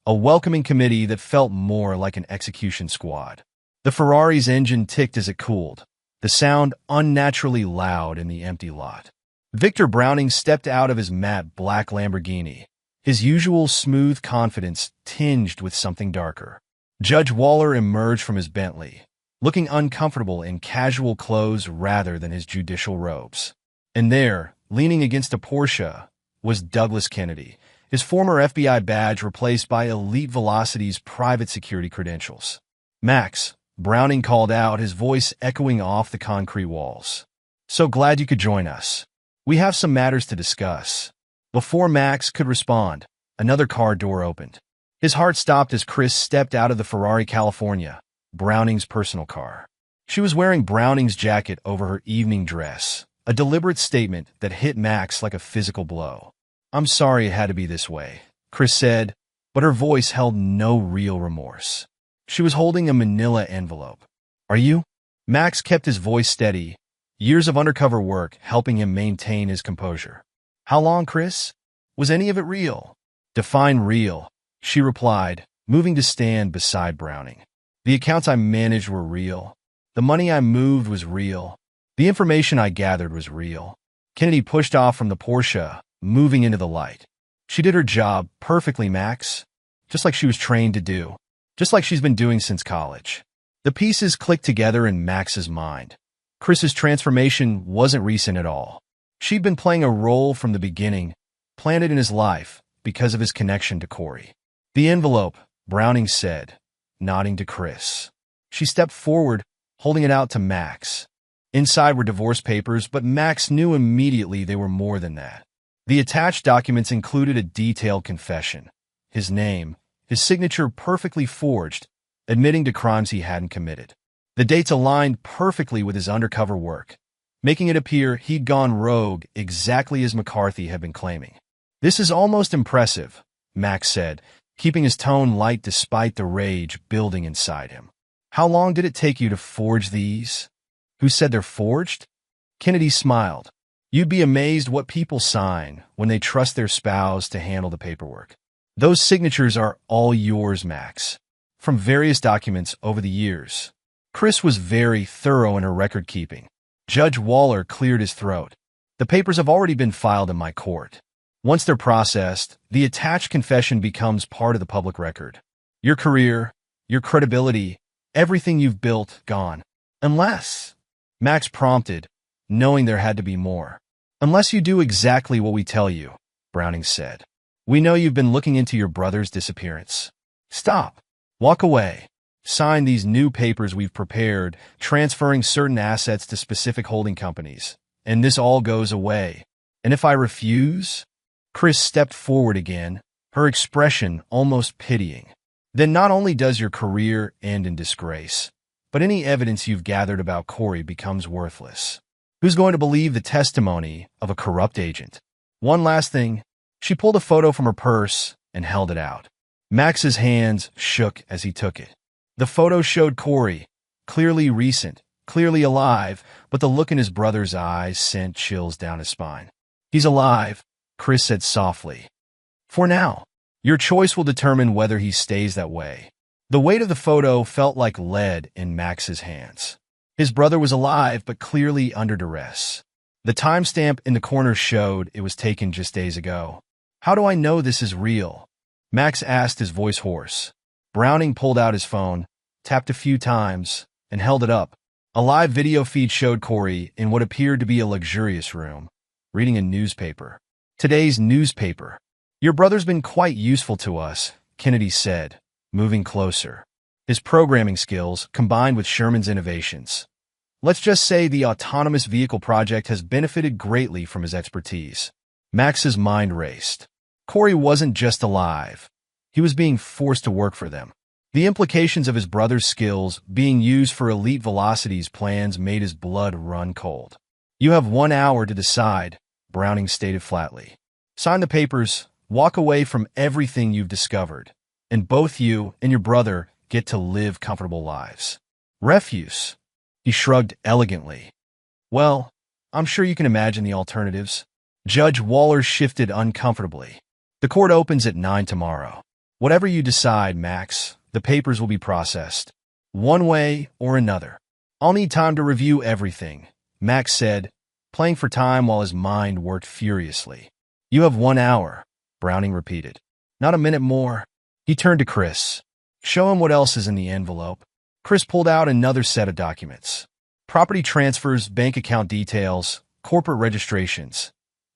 a welcoming committee that felt more like an execution squad. The Ferrari's engine ticked as it cooled, the sound unnaturally loud in the empty lot. Victor Browning stepped out of his matte black Lamborghini, his usual smooth confidence tinged with something darker. Judge Waller emerged from his Bentley, looking uncomfortable in casual clothes rather than his judicial robes. And there, leaning against a Porsche, was Douglas Kennedy, his former FBI badge replaced by Elite Velocity's private security credentials. "Max," Browning called out, his voice echoing off the concrete walls. "So glad you could join us. We have some matters to discuss." Before Max could respond, another car door opened. His heart stopped as Chris stepped out of the Ferrari California, Browning's personal car. She was wearing Browning's jacket over her evening dress, a deliberate statement that hit Max like a physical blow. "I'm sorry it had to be this way," Chris said, but her voice held no real remorse. She was holding a manila envelope. "Are you?" Max kept his voice steady, years of undercover work helping him maintain his composure. "How long, Chris? Was any of it real?" "Define real," she replied, moving to stand beside Browning. "The accounts I managed were real. The money I moved was real. The information I gathered was real." Kennedy pushed off from the Porsche, moving into the light. "She did her job perfectly, Max. Just like she was trained to do. Just like she's been doing since college." The pieces clicked together in Max's mind. Chris's transformation wasn't recent at all. She'd been playing a role from the beginning, planted in his life because of his connection to Corey. "The envelope," Browning said, nodding to Chris. She stepped forward, holding it out to Max. Inside were divorce papers, but Max knew immediately they were more than that. The attached documents included a detailed confession, his name, his signature perfectly forged, admitting to crimes he hadn't committed. The dates aligned perfectly with his undercover work, making it appear he'd gone rogue exactly as McCarthy had been claiming. "This is almost impressive," Max said, keeping his tone light despite the rage building inside him. "How long did it take you to forge these?" "Who said they're forged?" Kennedy smiled. "You'd be amazed what people sign when they trust their spouse to handle the paperwork. Those signatures are all yours, Max, from various documents over the years." Chris was very thorough in her record keeping. Judge Waller cleared his throat. "The papers have already been filed in my court. Once they're processed, the attached confession becomes part of the public record. Your career, your credibility, everything you've built, gone. Unless," Max prompted, knowing there had to be more. "Unless you do exactly what we tell you," Browning said. "We know you've been looking into your brother's disappearance." "Stop. Walk away." Sign these new papers we've prepared, transferring certain assets to specific holding companies. And this all goes away. And if I refuse? Chris stepped forward again, her expression almost pitying. Then not only does your career end in disgrace, but any evidence you've gathered about Corey becomes worthless. Who's going to believe the testimony of a corrupt agent? One last thing. She pulled a photo from her purse and held it out. Max's hands shook as he took it. The photo showed Corey, clearly recent, clearly alive, but the look in his brother's eyes sent chills down his spine. He's alive, Chris said softly. For now. Your choice will determine whether he stays that way. The weight of the photo felt like lead in Max's hands. His brother was alive, but clearly under duress. The timestamp in the corner showed it was taken just days ago. How do I know this is real? Max asked, his voice hoarse. Browning pulled out his phone, tapped a few times, and held it up. A live video feed showed Corey in what appeared to be a luxurious room, reading a newspaper. Today's newspaper. Your brother's been quite useful to us, Kennedy said, moving closer. His programming skills, combined with Sherman's innovations. Let's just say the autonomous vehicle project has benefited greatly from his expertise. Max's mind raced. Corey wasn't just alive. He was being forced to work for them. The implications of his brother's skills being used for Elite Velocity's plans made his blood run cold. You have 1 hour to decide, Browning stated flatly. Sign the papers, walk away from everything you've discovered, and both you and your brother get to live comfortable lives. Refuse. He shrugged elegantly. Well, I'm sure you can imagine the alternatives. Judge Waller shifted uncomfortably. The court opens at 9 tomorrow. Whatever you decide, Max, the papers will be processed. One way or another. I'll need time to review everything, Max said, playing for time while his mind worked furiously. You have 1 hour, Browning repeated. Not a minute more. He turned to Chris. Show him what else is in the envelope. Chris pulled out another set of documents. Property transfers, bank account details, corporate registrations.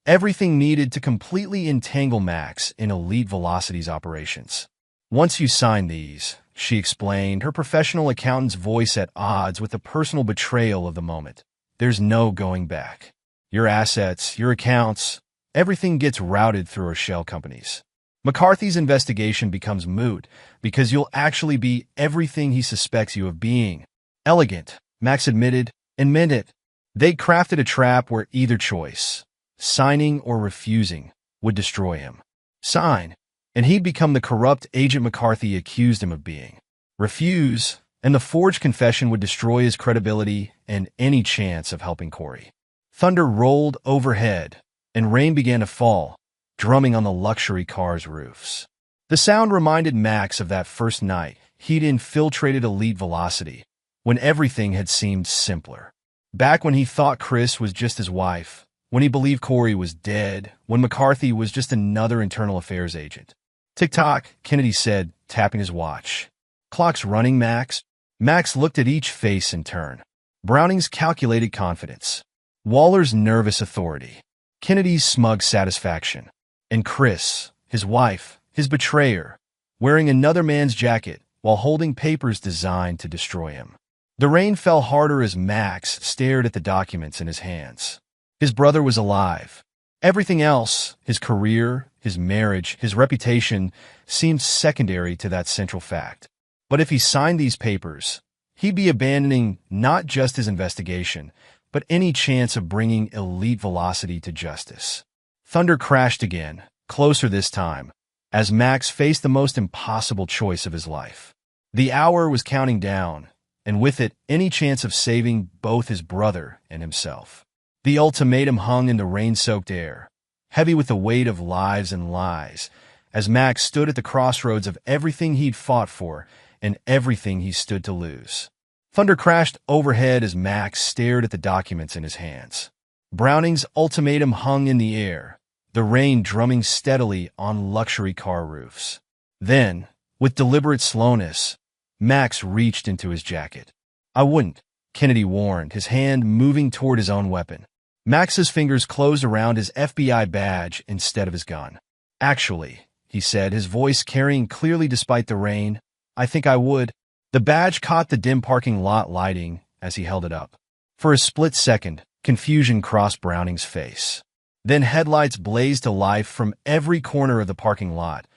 Everything needed to completely entangle Max in Elite Velocity's operations. Once you sign these, she explained, her professional accountant's voice at odds with the personal betrayal of the moment. There's no going back. Your assets, your accounts, everything gets routed through our shell companies. McCarthy's investigation becomes moot because you'll actually be everything he suspects you of being. Elegant, Max admitted, and meant it. They crafted a trap where either choice, signing or refusing, would destroy him. Sign, and he'd become the corrupt Agent McCarthy accused him of being. Refuse, and the forged confession would destroy his credibility and any chance of helping Corey. Thunder rolled overhead, and rain began to fall, drumming on the luxury car's roofs. The sound reminded Max of that first night he'd infiltrated Elite Velocity, when everything had seemed simpler. Back when he thought Chris was just his wife, when he believed Corey was dead, when McCarthy was just another internal affairs agent. Tick-tock, Kennedy said, tapping his watch. Clock's running, Max. Max looked at each face in turn. Browning's calculated confidence. Waller's nervous authority. Kennedy's smug satisfaction. And Chris, his wife, his betrayer, wearing another man's jacket while holding papers designed to destroy him. The rain fell harder as Max stared at the documents in his hands. His brother was alive. Everything else, his career, his marriage, his reputation, seemed secondary to that central fact. But if he signed these papers, he'd be abandoning not just his investigation, but any chance of bringing Elite Velocity to justice. Thunder crashed again, closer this time, as Max faced the most impossible choice of his life. The hour was counting down, and with it, any chance of saving both his brother and himself. The ultimatum hung in the rain-soaked air, heavy with the weight of lives and lies, as Max stood at the crossroads of everything he'd fought for and everything he stood to lose. Thunder crashed overhead as Max stared at the documents in his hands. Browning's ultimatum hung in the air, the rain drumming steadily on luxury car roofs. Then, with deliberate slowness, Max reached into his jacket. I wouldn't, Kennedy warned, his hand moving toward his own weapon. Max's fingers closed around his FBI badge instead of his gun. Actually, he said, his voice carrying clearly despite the rain, I think I would. The badge caught the dim parking lot lighting as he held it up. For a split second, confusion crossed Browning's face. Then headlights blazed to life from every corner of the parking lot,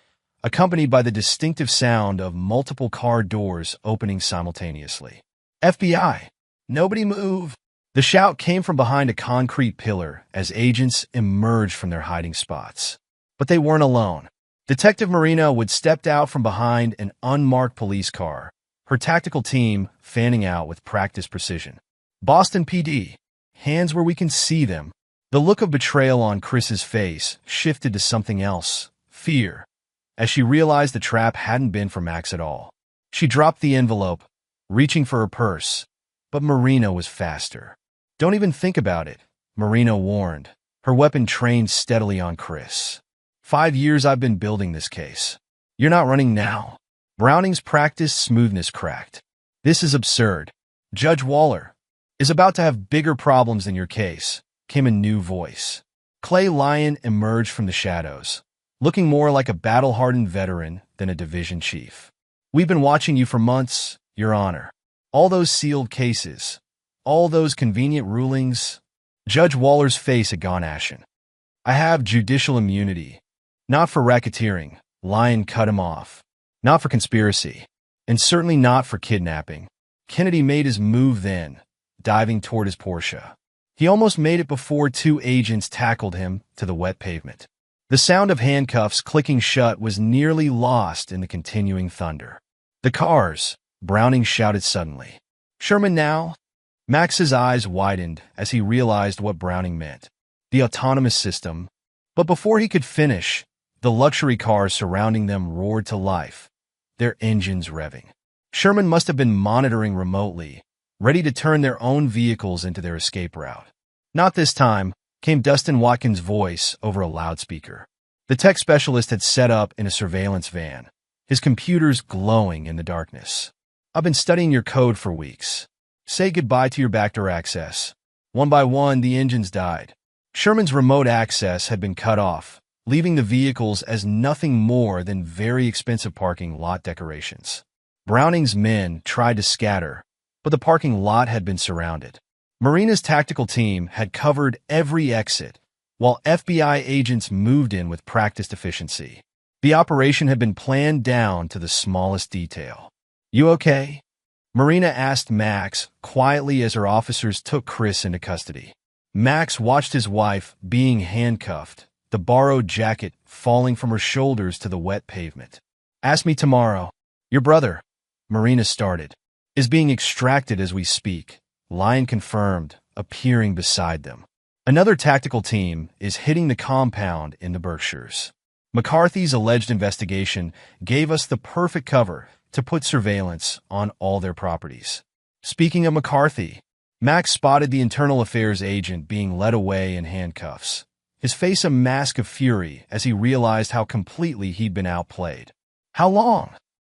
accompanied by the distinctive sound of multiple car doors opening simultaneously. FBI! Nobody move! The shout came from behind a concrete pillar as agents emerged from their hiding spots. But they weren't alone. Detective Marina would step out from behind an unmarked police car, her tactical team fanning out with practiced precision. Boston PD, hands where we can see them. The look of betrayal on Chris's face shifted to something else, fear, as she realized the trap hadn't been for Max at all. She dropped the envelope, reaching for her purse, but Marina was faster. Don't even think about it, Marina warned, her weapon trained steadily on Chris. 5 years I've been building this case. You're not running now. Browning's practiced smoothness cracked. This is absurd. Judge Waller is about to have bigger problems than your case, came a new voice. Clay Lyon emerged from the shadows, looking more like a battle-hardened veteran than a division chief. We've been watching you for months, Your Honor. All those sealed cases, all those convenient rulings. Judge Waller's face had gone ashen. I have judicial immunity. Not for racketeering, Lyon cut him off. Not for conspiracy, and certainly not for kidnapping. Kennedy made his move then, diving toward his Porsche. He almost made it before 2 agents tackled him to the wet pavement. The sound of handcuffs clicking shut was nearly lost in the continuing thunder. The cars, Browning shouted suddenly. Sherman now? Max's eyes widened as he realized what Browning meant. The autonomous system. But before he could finish, the luxury cars surrounding them roared to life, their engines revving. Sherman must have been monitoring remotely, ready to turn their own vehicles into their escape route. Not this time, came Dustin Watkins' voice over a loudspeaker. The tech specialist had set up in a surveillance van, his computers glowing in the darkness. I've been studying your code for weeks. Say goodbye to your backdoor access. One by one, the engines died. Sherman's remote access had been cut off, leaving the vehicles as nothing more than very expensive parking lot decorations. Browning's men tried to scatter, but the parking lot had been surrounded. Marina's tactical team had covered every exit, while FBI agents moved in with practiced efficiency. The operation had been planned down to the smallest detail. You okay? Marina asked Max quietly as her officers took Chris into custody. Max watched his wife being handcuffed, the borrowed jacket falling from her shoulders to the wet pavement. Ask me tomorrow. Your brother, Marina started, is being extracted as we speak, Lyon confirmed, appearing beside them. Another tactical team is hitting the compound in the Berkshires. McCarthy's alleged investigation gave us the perfect cover to put surveillance on all their properties. Speaking of McCarthy, Max spotted the internal affairs agent being led away in handcuffs, his face a mask of fury as he realized how completely he'd been outplayed. How long?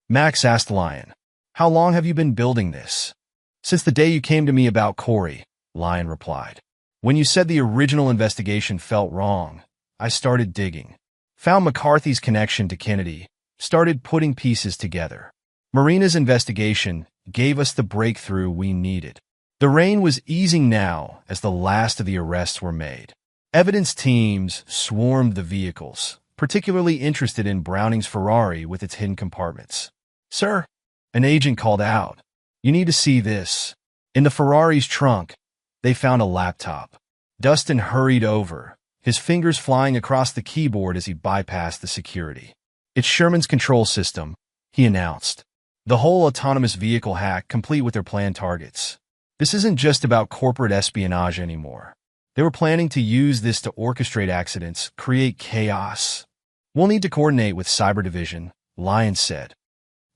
Max asked Lyon. How long have you been building this? Since the day you came to me about Corey, Lyon replied. When you said the original investigation felt wrong, I started digging. Found McCarthy's connection to Kennedy, started putting pieces together. Marina's investigation gave us the breakthrough we needed. The rain was easing now as the last of the arrests were made. Evidence teams swarmed the vehicles, particularly interested in Browning's Ferrari with its hidden compartments. Sir, an agent called out. You need to see this. In the Ferrari's trunk, they found a laptop. Dustin hurried over, his fingers flying across the keyboard as he bypassed the security. It's Sherman's control system, he announced. The whole autonomous vehicle hack complete with their planned targets. This isn't just about corporate espionage anymore. They were planning to use this to orchestrate accidents, create chaos. We'll need to coordinate with Cyber Division, Lyon said.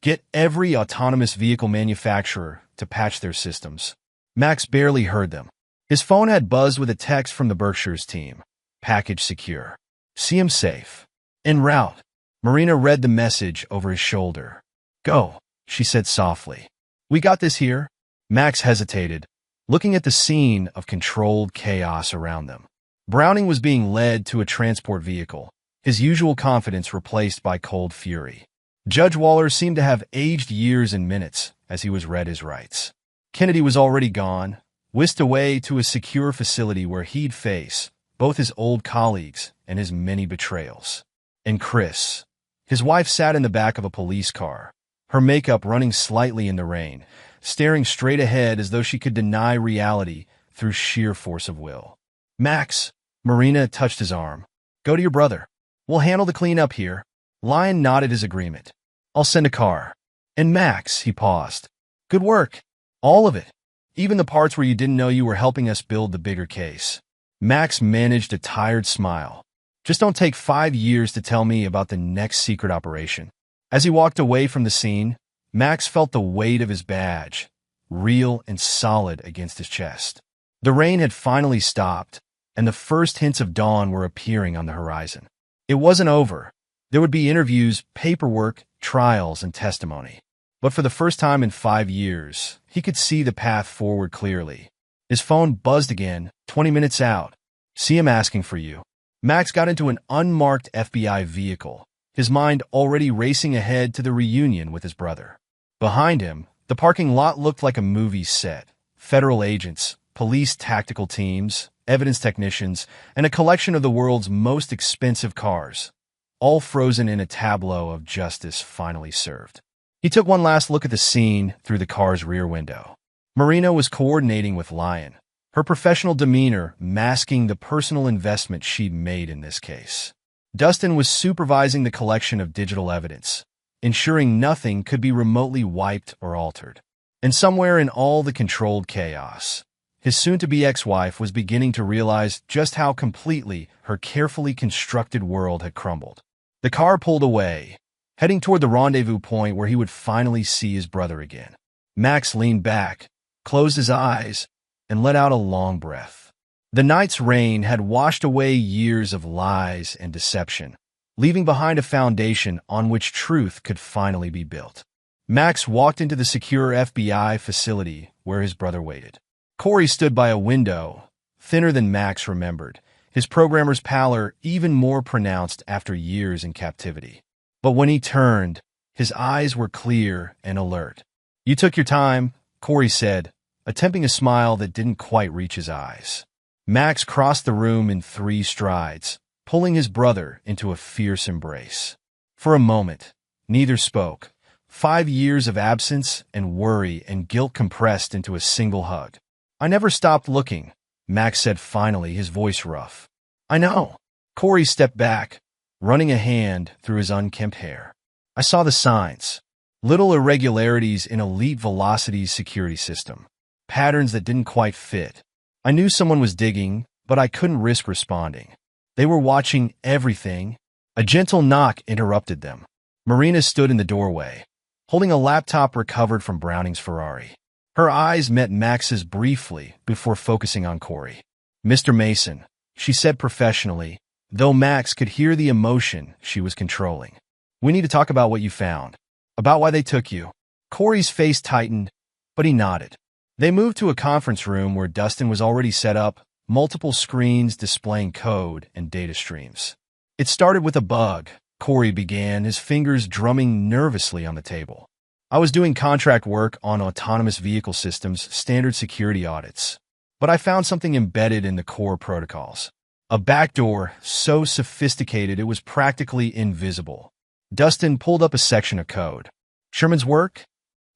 Get every autonomous vehicle manufacturer to patch their systems. Max barely heard them. His phone had buzzed with a text from the Berkshires team. Package secure. See him safe. En route. Marina read the message over his shoulder. Go, she said softly. We got this here. Max hesitated, looking at the scene of controlled chaos around them. Browning was being led to a transport vehicle, his usual confidence replaced by cold fury. Judge Waller seemed to have aged years and minutes as he was read his rights. Kennedy was already gone, whisked away to a secure facility where he'd face both his old colleagues and his many betrayals. And Chris, his wife, sat in the back of a police car, her makeup running slightly in the rain, staring straight ahead as though she could deny reality through sheer force of will. Max, Marina touched his arm. Go to your brother. We'll handle the cleanup here. Lyon nodded his agreement. I'll send a car. And Max, he paused. Good work. All of it. Even the parts where you didn't know you were helping us build the bigger case. Max managed a tired smile. Just don't take 5 years to tell me about the next secret operation. As he walked away from the scene, Max felt the weight of his badge, real and solid against his chest. The rain had finally stopped, and the first hints of dawn were appearing on the horizon. It wasn't over. There would be interviews, paperwork, trials, and testimony. But for the first time in 5 years, he could see the path forward clearly. His phone buzzed again, 20 minutes out. See him asking for you. Max got into an unmarked FBI vehicle, his mind already racing ahead to the reunion with his brother. Behind him, the parking lot looked like a movie set. Federal agents, police tactical teams, evidence technicians, and a collection of the world's most expensive cars, all frozen in a tableau of justice finally served. He took one last look at the scene through the car's rear window. Marina was coordinating with Lyon, her professional demeanor masking the personal investment she'd made in this case. Dustin was supervising the collection of digital evidence, ensuring nothing could be remotely wiped or altered. And somewhere in all the controlled chaos, his soon-to-be ex-wife was beginning to realize just how completely her carefully constructed world had crumbled. The car pulled away, heading toward the rendezvous point where he would finally see his brother again. Max leaned back, closed his eyes, and let out a long breath. The night's rain had washed away years of lies and deception, leaving behind a foundation on which truth could finally be built. Max walked into the secure FBI facility where his brother waited. Corey stood by a window, thinner than Max remembered, his programmer's pallor even more pronounced after years in captivity. But when he turned, his eyes were clear and alert. You took your time, Corey said, attempting a smile that didn't quite reach his eyes. Max crossed the room in 3 strides, pulling his brother into a fierce embrace. For a moment, neither spoke. 5 years of absence and worry and guilt compressed into a single hug. I never stopped looking, Max said finally, his voice rough. I know. Corey stepped back, running a hand through his unkempt hair. I saw the signs. Little irregularities in Elite Velocity's security system. Patterns that didn't quite fit. I knew someone was digging, but I couldn't risk responding. They were watching everything. A gentle knock interrupted them. Marina stood in the doorway, holding a laptop recovered from Browning's Ferrari. Her eyes met Max's briefly before focusing on Corey. Mr. Mason, she said professionally, though Max could hear the emotion she was controlling. We need to talk about what you found. About why they took you. Corey's face tightened, but he nodded. They moved to a conference room where Dustin was already set up, multiple screens displaying code and data streams. It started with a bug, Corey began, his fingers drumming nervously on the table. I was doing contract work on autonomous vehicle systems, standard security audits. But I found something embedded in the core protocols. A backdoor so sophisticated it was practically invisible. Dustin pulled up a section of code. Sherman's work?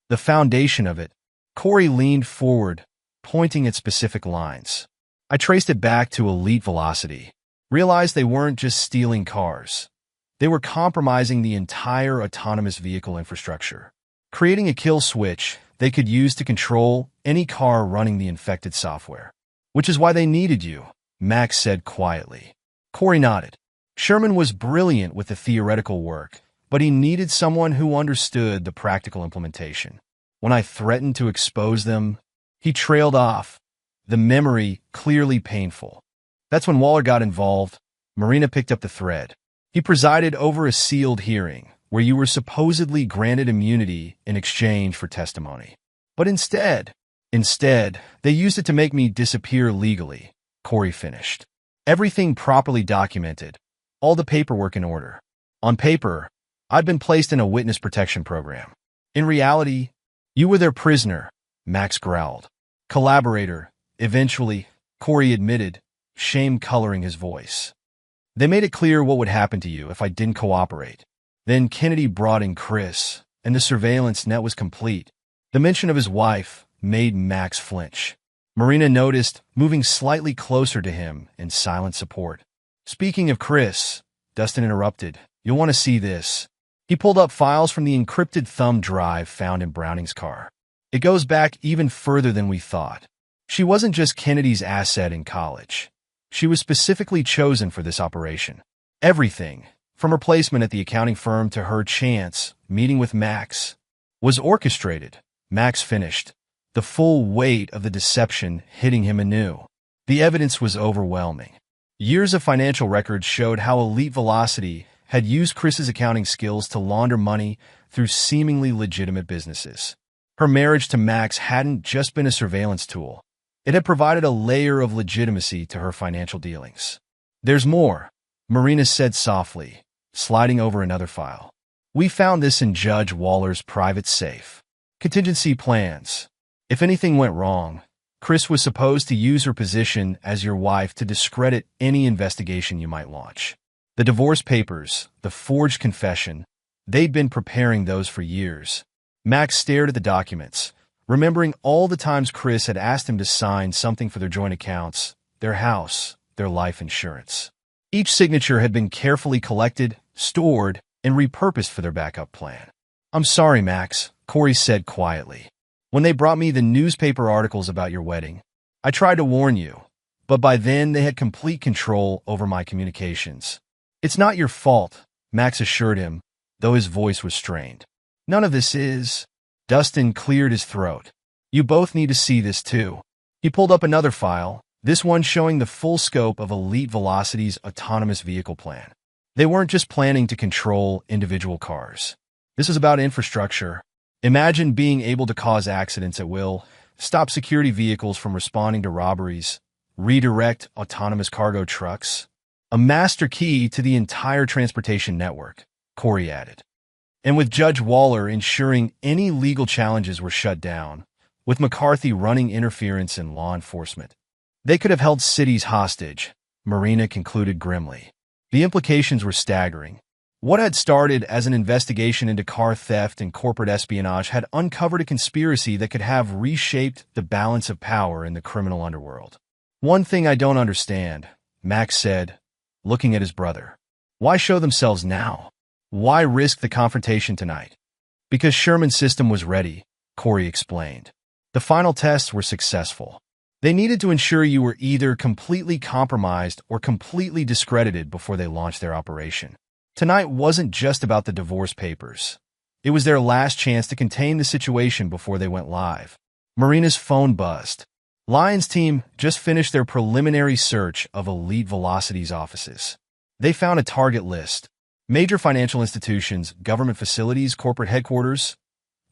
The foundation of it. Corey leaned forward, pointing at specific lines. I traced it back to Elite Velocity. Realized they weren't just stealing cars. They were compromising the entire autonomous vehicle infrastructure. Creating a kill switch they could use to control any car running the infected software. Which is why they needed you, Max said quietly. Corey nodded. Sherman was brilliant with the theoretical work, but he needed someone who understood the practical implementation. When I threatened to expose them, he trailed off, the memory clearly painful. That's when Waller got involved. Marina picked up the thread. He presided over a sealed hearing, where you were supposedly granted immunity in exchange for testimony. But instead, they used it to make me disappear legally, Corey finished. Everything properly documented, all the paperwork in order. On paper, I'd been placed in a witness protection program. In reality, You were their prisoner, Max growled. Collaborator, eventually, Corey admitted, shame coloring his voice. They made it clear what would happen to you if I didn't cooperate. Then Kennedy brought in Chris, and the surveillance net was complete. The mention of his wife made Max flinch. Marina noticed, moving slightly closer to him in silent support. Speaking of Chris, Dustin interrupted, you'll want to see this. He pulled up files from the encrypted thumb drive found in Browning's car. It goes back even further than we thought. She wasn't just Kennedy's asset in college. She was specifically chosen for this operation. Everything, from her placement at the accounting firm to her chance meeting with Max, was orchestrated. Max finished, the full weight of the deception hitting him anew. The evidence was overwhelming. Years of financial records showed how Elite Velocity had used Chris's accounting skills to launder money through seemingly legitimate businesses. Her marriage to Max hadn't just been a surveillance tool. It had provided a layer of legitimacy to her financial dealings. There's more, Marina said softly, sliding over another file. We found this in Judge Waller's private safe. Contingency plans. If anything went wrong, Chris was supposed to use her position as your wife to discredit any investigation you might launch. The divorce papers, the forged confession, they'd been preparing those for years. Max stared at the documents, remembering all the times Chris had asked him to sign something for their joint accounts, their house, their life insurance. Each signature had been carefully collected, stored, and repurposed for their backup plan. I'm sorry, Max, Corey said quietly. When they brought me the newspaper articles about your wedding, I tried to warn you, but by then they had complete control over my communications. It's not your fault, Max assured him, though his voice was strained. None of this is. Dustin cleared his throat. You both need to see this too. He pulled up another file, this one showing the full scope of Elite Velocity's autonomous vehicle plan. They weren't just planning to control individual cars. This is about infrastructure. Imagine being able to cause accidents at will, stop security vehicles from responding to robberies, redirect autonomous cargo trucks. A master key to the entire transportation network, Corey added. And with Judge Waller ensuring any legal challenges were shut down, with McCarthy running interference in law enforcement, they could have held cities hostage, Marina concluded grimly. The implications were staggering. What had started as an investigation into car theft and corporate espionage had uncovered a conspiracy that could have reshaped the balance of power in the criminal underworld. One thing I don't understand, Max said, looking at his brother. Why show themselves now? Why risk the confrontation tonight? Because Sherman's system was ready, Corey explained. The final tests were successful. They needed to ensure you were either completely compromised or completely discredited before they launched their operation. Tonight wasn't just about the divorce papers. It was their last chance to contain the situation before they went live. Marina's phone buzzed. Lyon's team just finished their preliminary search of Elite Velocity's offices. They found a target list. Major financial institutions, government facilities, corporate headquarters.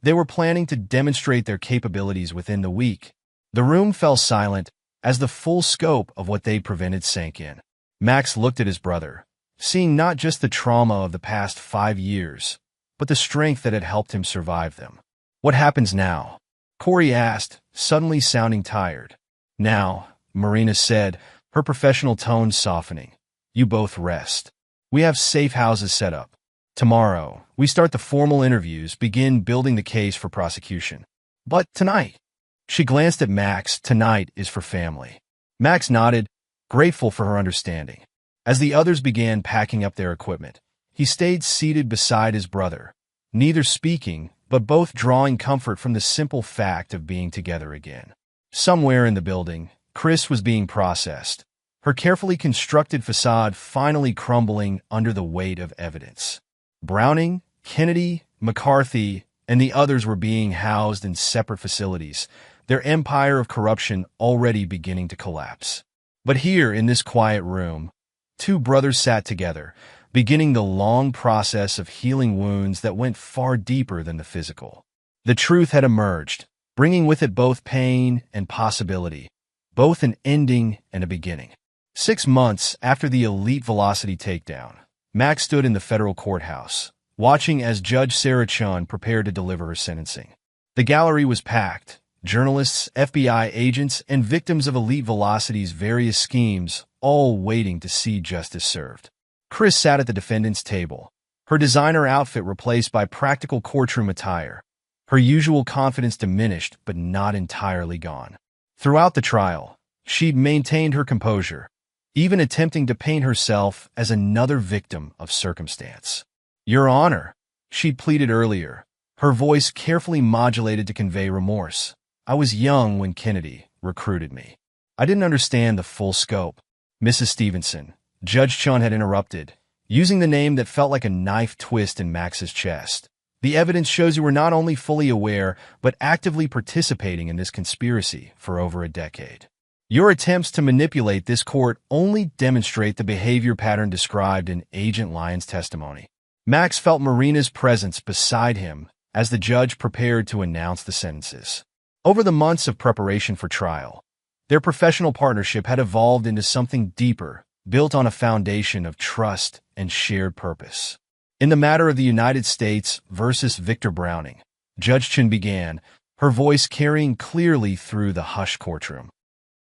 They were planning to demonstrate their capabilities within the week. The room fell silent as the full scope of what they prevented sank in. Max looked at his brother, seeing not just the trauma of the past 5 years, but the strength that had helped him survive them. What happens now? Corey asked, suddenly sounding tired. Now, Marina said, her professional tone softening. You both rest. We have safe houses set up. Tomorrow, we start the formal interviews, begin building the case for prosecution. But tonight, she glanced at Max, tonight is for family. Max nodded, grateful for her understanding. As the others began packing up their equipment, he stayed seated beside his brother, neither speaking, but both drawing comfort from the simple fact of being together again. Somewhere in the building, Chris was being processed, her carefully constructed facade finally crumbling under the weight of evidence. Browning, Kennedy, McCarthy, and the others were being housed in separate facilities, their empire of corruption already beginning to collapse. But here, in this quiet room, two brothers sat together, beginning the long process of healing wounds that went far deeper than the physical. The truth had emerged, bringing with it both pain and possibility, both an ending and a beginning. 6 months after the Elite Velocity takedown, Max stood in the federal courthouse, watching as Judge Sarah Chun prepared to deliver her sentencing. The gallery was packed. Journalists, FBI agents, and victims of Elite Velocity's various schemes, all waiting to see justice served. Chris sat at the defendant's table, her designer outfit replaced by practical courtroom attire. Her usual confidence diminished, but not entirely gone. Throughout the trial, she'd maintained her composure, even attempting to paint herself as another victim of circumstance. "Your Honor," she'd pleaded earlier, her voice carefully modulated to convey remorse. "I was young when Kennedy recruited me. I didn't understand the full scope." "Mrs. Stevenson," Judge Chun had interrupted, using the name that felt like a knife twist in Max's chest. "The evidence shows you were not only fully aware, but actively participating in this conspiracy for over a decade. Your attempts to manipulate this court only demonstrate the behavior pattern described in Agent Lyon's testimony." Max felt Marina's presence beside him as the judge prepared to announce the sentences. Over the months of preparation for trial, their professional partnership had evolved into something deeper, built on a foundation of trust and shared purpose. In the matter of the United States versus Victor Browning, Judge Chun began, her voice carrying clearly through the hushed courtroom.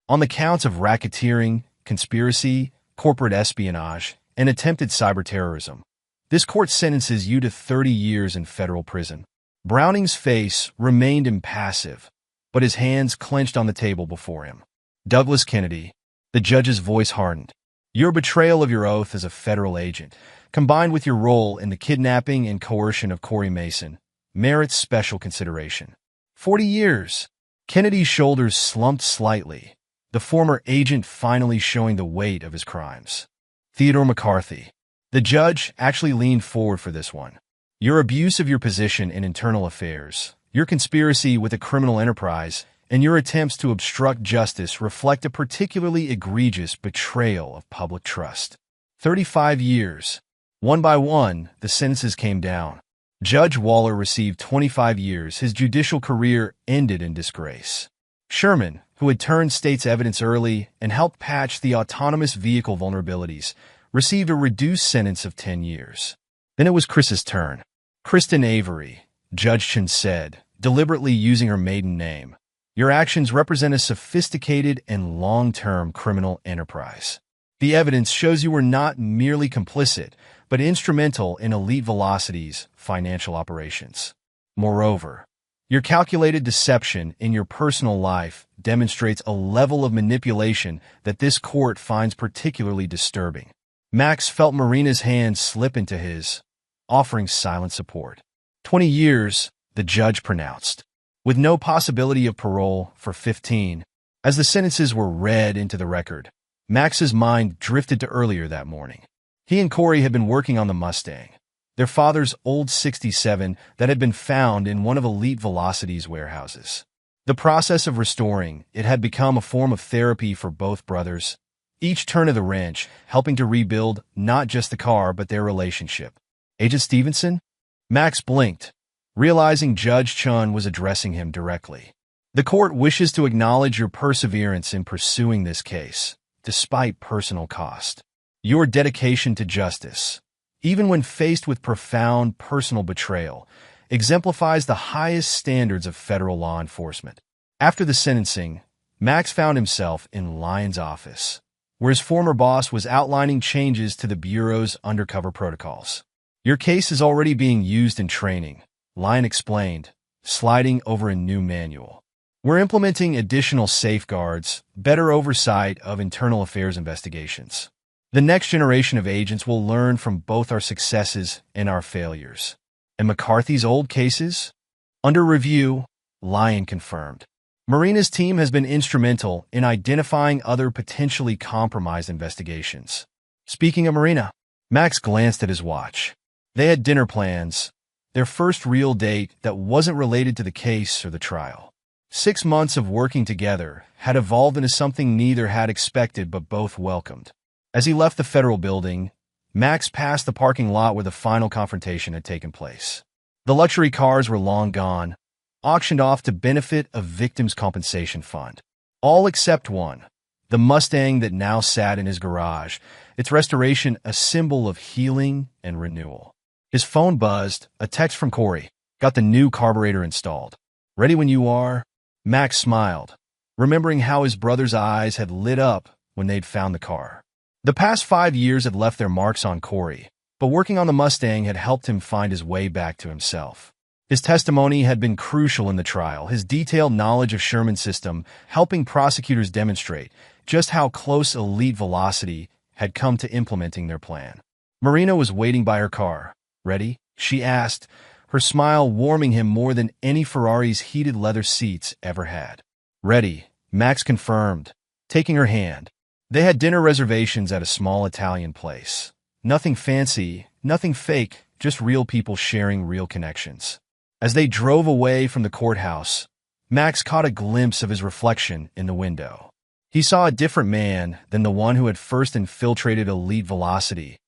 "On the counts of racketeering, conspiracy, corporate espionage, and attempted cyberterrorism, this court sentences you to 30 years in federal prison." Browning's face remained impassive, but his hands clenched on the table before him. "Douglas Kennedy," the judge's voice hardened, "your betrayal of your oath as a federal agent, combined with your role in the kidnapping and coercion of Corey Mason, merits special consideration." 40 years. Kennedy's shoulders slumped slightly, the former agent finally showing the weight of his crimes. "Theodore McCarthy." The judge actually leaned forward for this one. "Your abuse of your position in internal affairs, your conspiracy with a criminal enterprise, and your attempts to obstruct justice reflect a particularly egregious betrayal of public trust." 35 years. One by one, the sentences came down. Judge Waller received 25 years. His judicial career ended in disgrace. Sherman, who had turned state's evidence early and helped patch the autonomous vehicle vulnerabilities, received a reduced sentence of 10 years. Then it was Chris's turn. "Kristen Avery," Judge Chun said, deliberately using her maiden name. "Your actions represent a sophisticated and long-term criminal enterprise. The evidence shows you were not merely complicit, but instrumental in Elite Velocity's financial operations. Moreover, your calculated deception in your personal life demonstrates a level of manipulation that this court finds particularly disturbing." Max felt Marina's hand slip into his, offering silent support. 20 years, the judge pronounced, with no possibility of parole for 15. As the sentences were read into the record, Max's mind drifted to earlier that morning. He and Corey had been working on the Mustang, their father's old 67 that had been found in one of Elite Velocity's warehouses. The process of restoring it had become a form of therapy for both brothers, each turn of the wrench helping to rebuild not just the car but their relationship. "Agent Stevenson?" Max blinked, realizing Judge Chun was addressing him directly. "The court wishes to acknowledge your perseverance in pursuing this case, despite personal cost. Your dedication to justice, even when faced with profound personal betrayal, exemplifies the highest standards of federal law enforcement." After the sentencing, Max found himself in Lyon's office, where his former boss was outlining changes to the Bureau's undercover protocols. "Your case is already being used in training," Lyon explained, sliding over a new manual. "We're implementing additional safeguards, better oversight of internal affairs investigations. The next generation of agents will learn from both our successes and our failures." "And McCarthy's old cases?" "Under review," Lyon confirmed. "Marina's team has been instrumental in identifying other potentially compromised investigations." Speaking of Marina, Max glanced at his watch. They had dinner plans, their first real date that wasn't related to the case or the trial. 6 months of working together had evolved into something neither had expected but both welcomed. As he left the federal building, Max passed the parking lot where the final confrontation had taken place. The luxury cars were long gone, auctioned off to benefit a victims' compensation fund. All except one, the Mustang that now sat in his garage, its restoration a symbol of healing and renewal. His phone buzzed, a text from Corey, "Got the new carburetor installed." Ready when you are? Max smiled, remembering how his brother's eyes had lit up when they'd found the car. The past 5 years had left their marks on Corey, but working on the Mustang had helped him find his way back to himself. His testimony had been crucial in the trial, his detailed knowledge of Sherman's system helping prosecutors demonstrate just how close Elite Velocity had come to implementing their plan. Marina was waiting by her car. Ready? She asked, her smile warming him more than any Ferrari's heated leather seats ever had. Ready, Max confirmed, taking her hand. They had dinner reservations at a small Italian place. Nothing fancy, nothing fake, just real people sharing real connections. As they drove away from the courthouse, Max caught a glimpse of his reflection in the window. He saw a different man than the one who had first infiltrated Elite Velocity.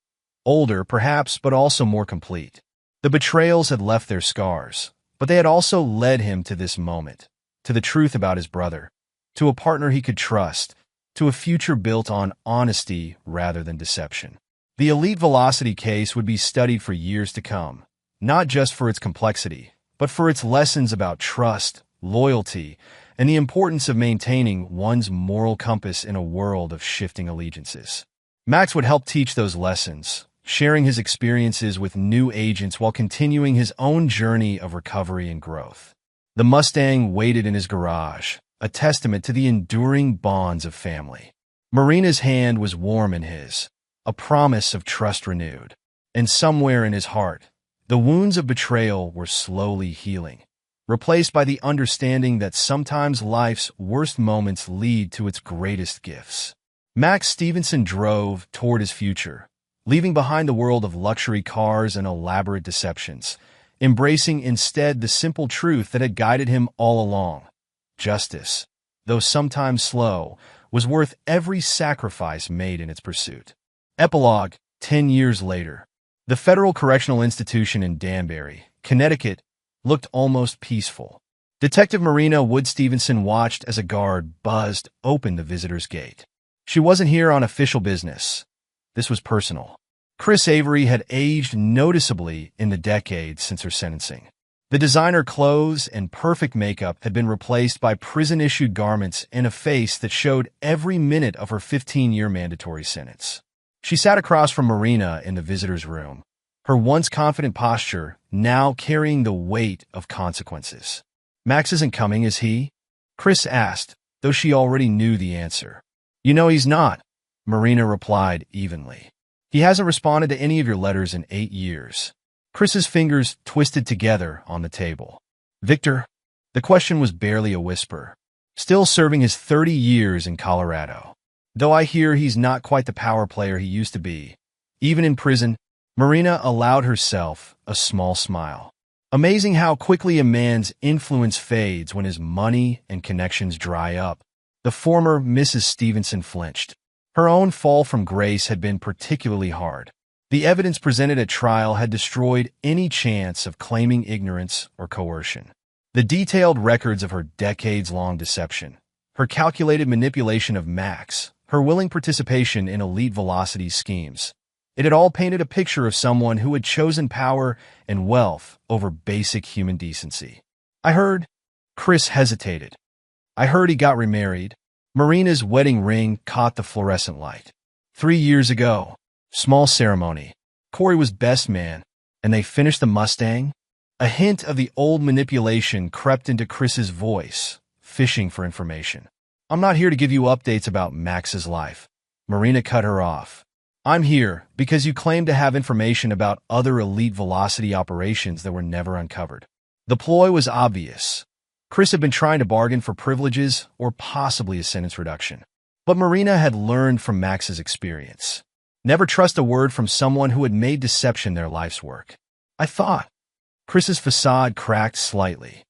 Older, perhaps, but also more complete. The betrayals had left their scars, but they had also led him to this moment, to the truth about his brother, to a partner he could trust, to a future built on honesty rather than deception. The Elite Velocity case would be studied for years to come, not just for its complexity, but for its lessons about trust, loyalty, and the importance of maintaining one's moral compass in a world of shifting allegiances. Max would help teach those lessons, sharing his experiences with new agents while continuing his own journey of recovery and growth. The Mustang waited in his garage, a testament to the enduring bonds of family. Marina's hand was warm in his, a promise of trust renewed. And somewhere in his heart, the wounds of betrayal were slowly healing, replaced by the understanding that sometimes life's worst moments lead to its greatest gifts. Max Stevenson drove toward his future, leaving behind the world of luxury cars and elaborate deceptions, embracing instead the simple truth that had guided him all along. Justice, though sometimes slow, was worth every sacrifice made in its pursuit. Epilogue, 10 years later. The Federal Correctional Institution in Danbury, Connecticut, looked almost peaceful. Detective Marina Wood Stevenson watched as a guard buzzed open the visitor's gate. She wasn't here on official business. This was personal. Chris Avery had aged noticeably in the decades since her sentencing. The designer clothes and perfect makeup had been replaced by prison-issued garments and a face that showed every minute of her 15-year mandatory sentence. She sat across from Marina in the visitor's room, her once confident posture now carrying the weight of consequences. Max isn't coming, is he? Chris asked, though she already knew the answer. You know he's not, Marina replied evenly. He hasn't responded to any of your letters in 8 years. Chris's fingers twisted together on the table. Victor? The question was barely a whisper. Still serving his 30 years in Colorado. Though I hear he's not quite the power player he used to be. Even in prison, Marina allowed herself a small smile. Amazing how quickly a man's influence fades when his money and connections dry up. The former Mrs. Stevenson flinched. Her own fall from grace had been particularly hard. The evidence presented at trial had destroyed any chance of claiming ignorance or coercion. The detailed records of her decades-long deception, her calculated manipulation of Max, her willing participation in Elite Velocity schemes. It had all painted a picture of someone who had chosen power and wealth over basic human decency. I heard. Chris hesitated. I heard he got remarried. Marina's wedding ring caught the fluorescent light. 3 years ago. Small ceremony. Corey was best man, and they finished the Mustang? A hint of the old manipulation crept into Chris's voice, fishing for information. I'm not here to give you updates about Max's life. Marina cut her off. I'm here because you claim to have information about other Elite Velocity operations that were never uncovered. The ploy was obvious. Chris had been trying to bargain for privileges or possibly a sentence reduction. But Marina had learned from Max's experience. Never trust a word from someone who had made deception their life's work. I thought. Chris's facade cracked slightly.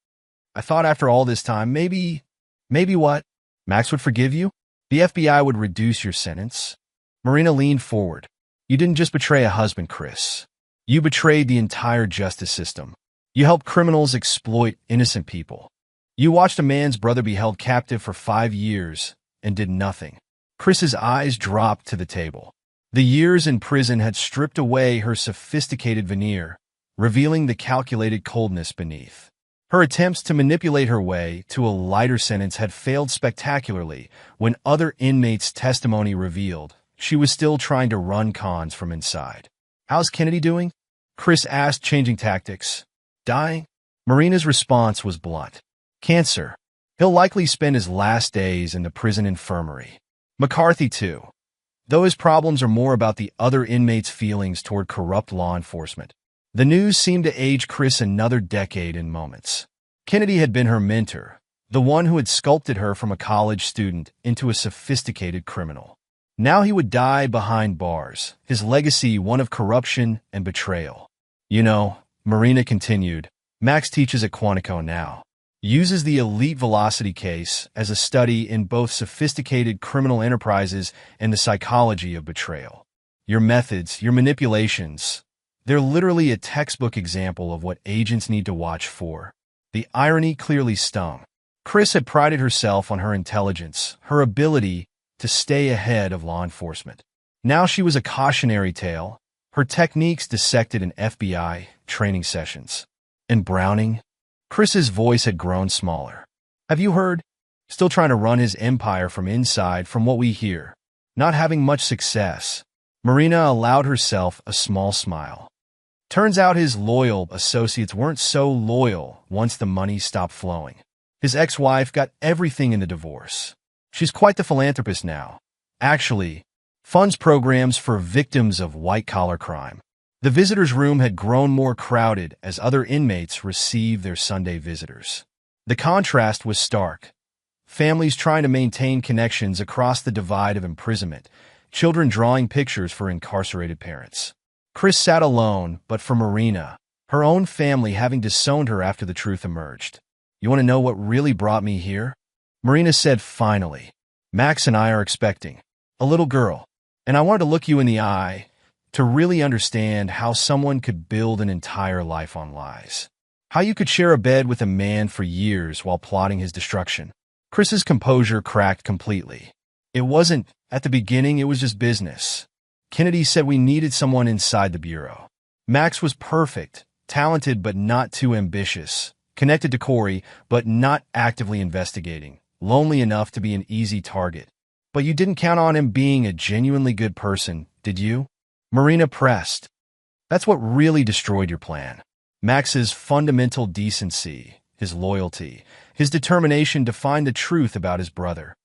I thought after all this time, maybe what? Max would forgive you? The FBI would reduce your sentence? Marina leaned forward. You didn't just betray a husband, Chris. You betrayed the entire justice system. You helped criminals exploit innocent people. You watched a man's brother be held captive for 5 years and did nothing. Chris's eyes dropped to the table. The years in prison had stripped away her sophisticated veneer, revealing the calculated coldness beneath. Her attempts to manipulate her way to a lighter sentence had failed spectacularly when other inmates' testimony revealed she was still trying to run cons from inside. "How's Kennedy doing?" Chris asked, changing tactics. "Dying?" Marina's response was blunt. "Cancer. He'll likely spend his last days in the prison infirmary." McCarthy, too, though his problems are more about the other inmates' feelings toward corrupt law enforcement. The news seemed to age Chris another decade in moments. Kennedy had been her mentor, the one who had sculpted her from a college student into a sophisticated criminal. Now he would die behind bars, his legacy one of corruption and betrayal. "You know," Marina continued, "Max teaches at Quantico now. Uses the Elite Velocity case as a study in both sophisticated criminal enterprises and the psychology of betrayal. Your methods, your manipulations, they're literally a textbook example of what agents need to watch for." The irony clearly stung. Chris had prided herself on her intelligence, her ability to stay ahead of law enforcement. Now she was a cautionary tale, her techniques dissected in FBI training sessions. And Browning? Chris's voice had grown smaller. "Have you heard? Still trying to run his empire from inside, from what we hear. Not having much success." Marina allowed herself a small smile. Turns out his loyal associates weren't so loyal once the money stopped flowing. His ex-wife got everything in the divorce. She's quite the philanthropist now. Actually, funds programs for victims of white-collar crime. The visitors' room had grown more crowded as other inmates received their Sunday visitors. The contrast was stark. Families trying to maintain connections across the divide of imprisonment, children drawing pictures for incarcerated parents. Chris sat alone, but for Marina, her own family having disowned her after the truth emerged. "You want to know what really brought me here?" Marina said finally. "Max and I are expecting a little girl, and I wanted to look you in the eye to really understand how someone could build an entire life on lies. How you could share a bed with a man for years while plotting his destruction." Chris's composure cracked completely. "It wasn't, at the beginning, it was just business. Kennedy said we needed someone inside the bureau. Max was perfect, talented but not too ambitious, connected to Corey but not actively investigating, lonely enough to be an easy target. But you didn't count on him being a genuinely good person, did you?" Marina pressed. "That's what really destroyed your plan. Max's fundamental decency, his loyalty, his determination to find the truth about his brother.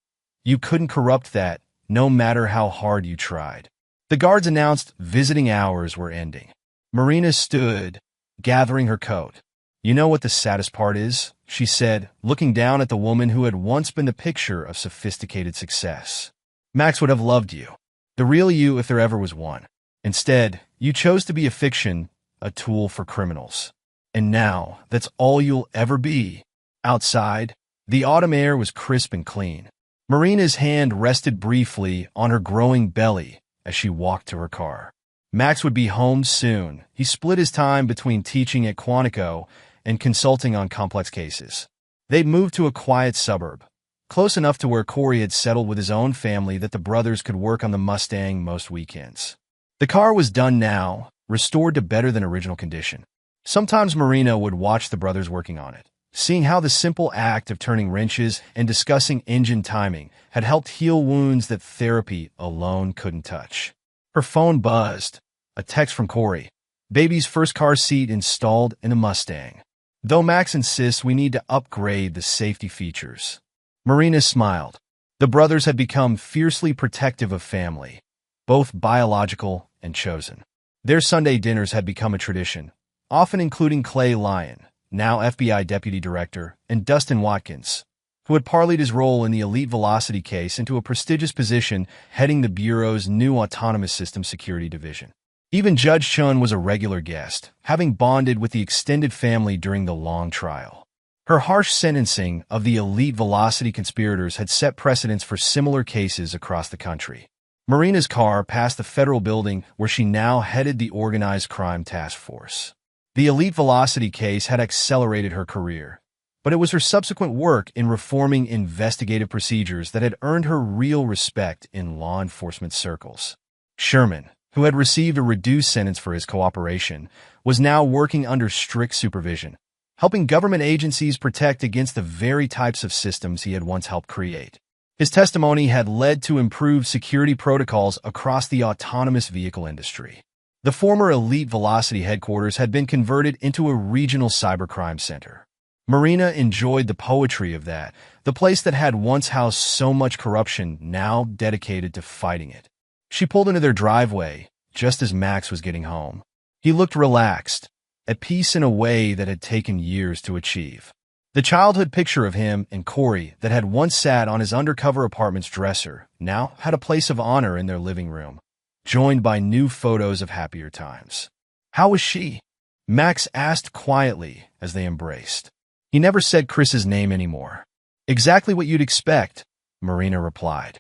You couldn't corrupt that, no matter how hard you tried." The guards announced visiting hours were ending. Marina stood, gathering her coat. "You know what the saddest part is?" she said, looking down at the woman who had once been the picture of sophisticated success. "Max would have loved you. The real you if there ever was one. Instead, you chose to be a fiction, a tool for criminals. And now, that's all you'll ever be." Outside, the autumn air was crisp and clean. Marina's hand rested briefly on her growing belly as she walked to her car. Max would be home soon. He split his time between teaching at Quantico and consulting on complex cases. They'd moved to a quiet suburb, close enough to where Corey had settled with his own family that the brothers could work on the Mustang most weekends. The car was done now, restored to better than original condition. Sometimes Marina would watch the brothers working on it, seeing how the simple act of turning wrenches and discussing engine timing had helped heal wounds that therapy alone couldn't touch. Her phone buzzed. A text from Corey. "Baby's first car seat installed in a Mustang. Though Max insists we need to upgrade the safety features." Marina smiled. The brothers had become fiercely protective of family, both biological and chosen. Their Sunday dinners had become a tradition, often including Clay Lyon, now FBI Deputy Director, and Dustin Watkins, who had parlayed his role in the Elite Velocity case into a prestigious position heading the Bureau's new Autonomous Systems Security Division. Even Judge Chun was a regular guest, having bonded with the extended family during the long trial. Her harsh sentencing of the Elite Velocity conspirators had set precedents for similar cases across the country. Marina's car passed the federal building where she now headed the Organized Crime Task Force. The Elite Velocity case had accelerated her career, but it was her subsequent work in reforming investigative procedures that had earned her real respect in law enforcement circles. Sherman, who had received a reduced sentence for his cooperation, was now working under strict supervision, helping government agencies protect against the very types of systems he had once helped create. His testimony had led to improved security protocols across the autonomous vehicle industry. The former Elite Velocity headquarters had been converted into a regional cybercrime center. Marina enjoyed the poetry of that, the place that had once housed so much corruption, now dedicated to fighting it. She pulled into their driveway just as Max was getting home. He looked relaxed, at peace in a way that had taken years to achieve. The childhood picture of him and Corey that had once sat on his undercover apartment's dresser now had a place of honor in their living room, joined by new photos of happier times. "How was she?" Max asked quietly as they embraced. He never said Chris's name anymore. "Exactly what you'd expect," Marina replied.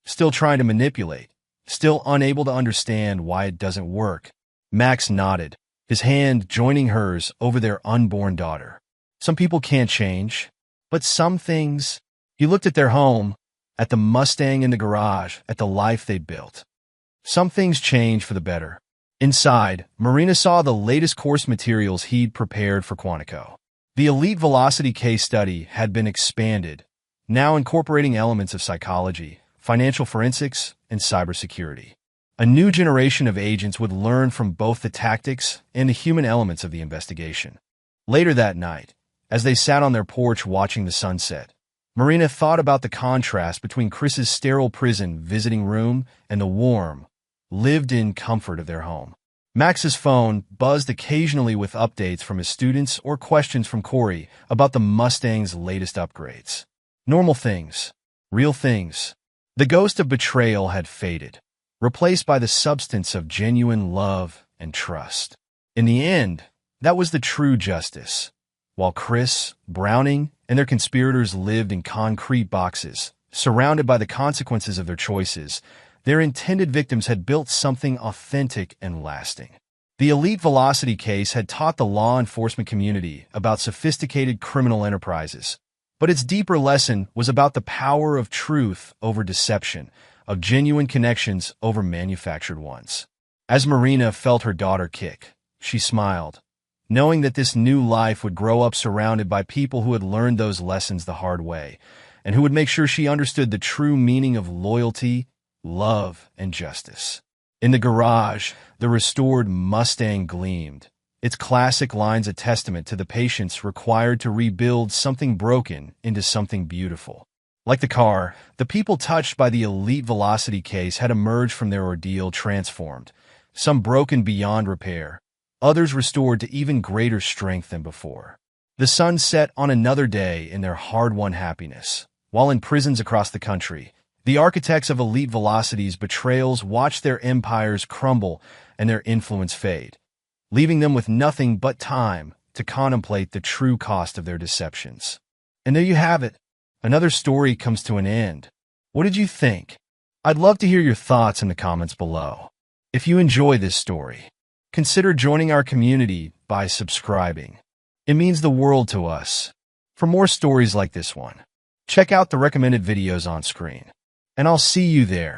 "Still trying to manipulate, still unable to understand why it doesn't work." Max nodded, his hand joining hers over their unborn daughter. "Some people can't change, but some things." He looked at their home, at the Mustang in the garage, at the life they'd built. Some things change for the better. Inside, Marina saw the latest course materials he'd prepared for Quantico. The Elite Velocity case study had been expanded, now incorporating elements of psychology, financial forensics, and cybersecurity. A new generation of agents would learn from both the tactics and the human elements of the investigation. Later that night, as they sat on their porch watching the sunset, Marina thought about the contrast between Chris's sterile prison visiting room and the warm, lived-in comfort of their home. Max's phone buzzed occasionally with updates from his students or questions from Corey about the Mustang's latest upgrades. Normal things, real things. The ghost of betrayal had faded, replaced by the substance of genuine love and trust. In the end, that was the true justice. While Chris, Browning, and their conspirators lived in concrete boxes, surrounded by the consequences of their choices, their intended victims had built something authentic and lasting. The Elite Velocity case had taught the law enforcement community about sophisticated criminal enterprises, but its deeper lesson was about the power of truth over deception, of genuine connections over manufactured ones. As Marina felt her daughter kick, she smiled, knowing that this new life would grow up surrounded by people who had learned those lessons the hard way, and who would make sure she understood the true meaning of loyalty, love, and justice. In the garage, the restored Mustang gleamed, its classic lines a testament to the patience required to rebuild something broken into something beautiful. Like the car, the people touched by the Elite Velocity case had emerged from their ordeal transformed, some broken beyond repair, others restored to even greater strength than before. The sun set on another day in their hard-won happiness, while in prisons across the country, the architects of Elite Velocity's betrayals watched their empires crumble and their influence fade, leaving them with nothing but time to contemplate the true cost of their deceptions. And there you have it. Another story comes to an end. What did you think? I'd love to hear your thoughts in the comments below. If you enjoy this story, consider joining our community by subscribing. It means the world to us. For more stories like this one, check out the recommended videos on screen. And I'll see you there.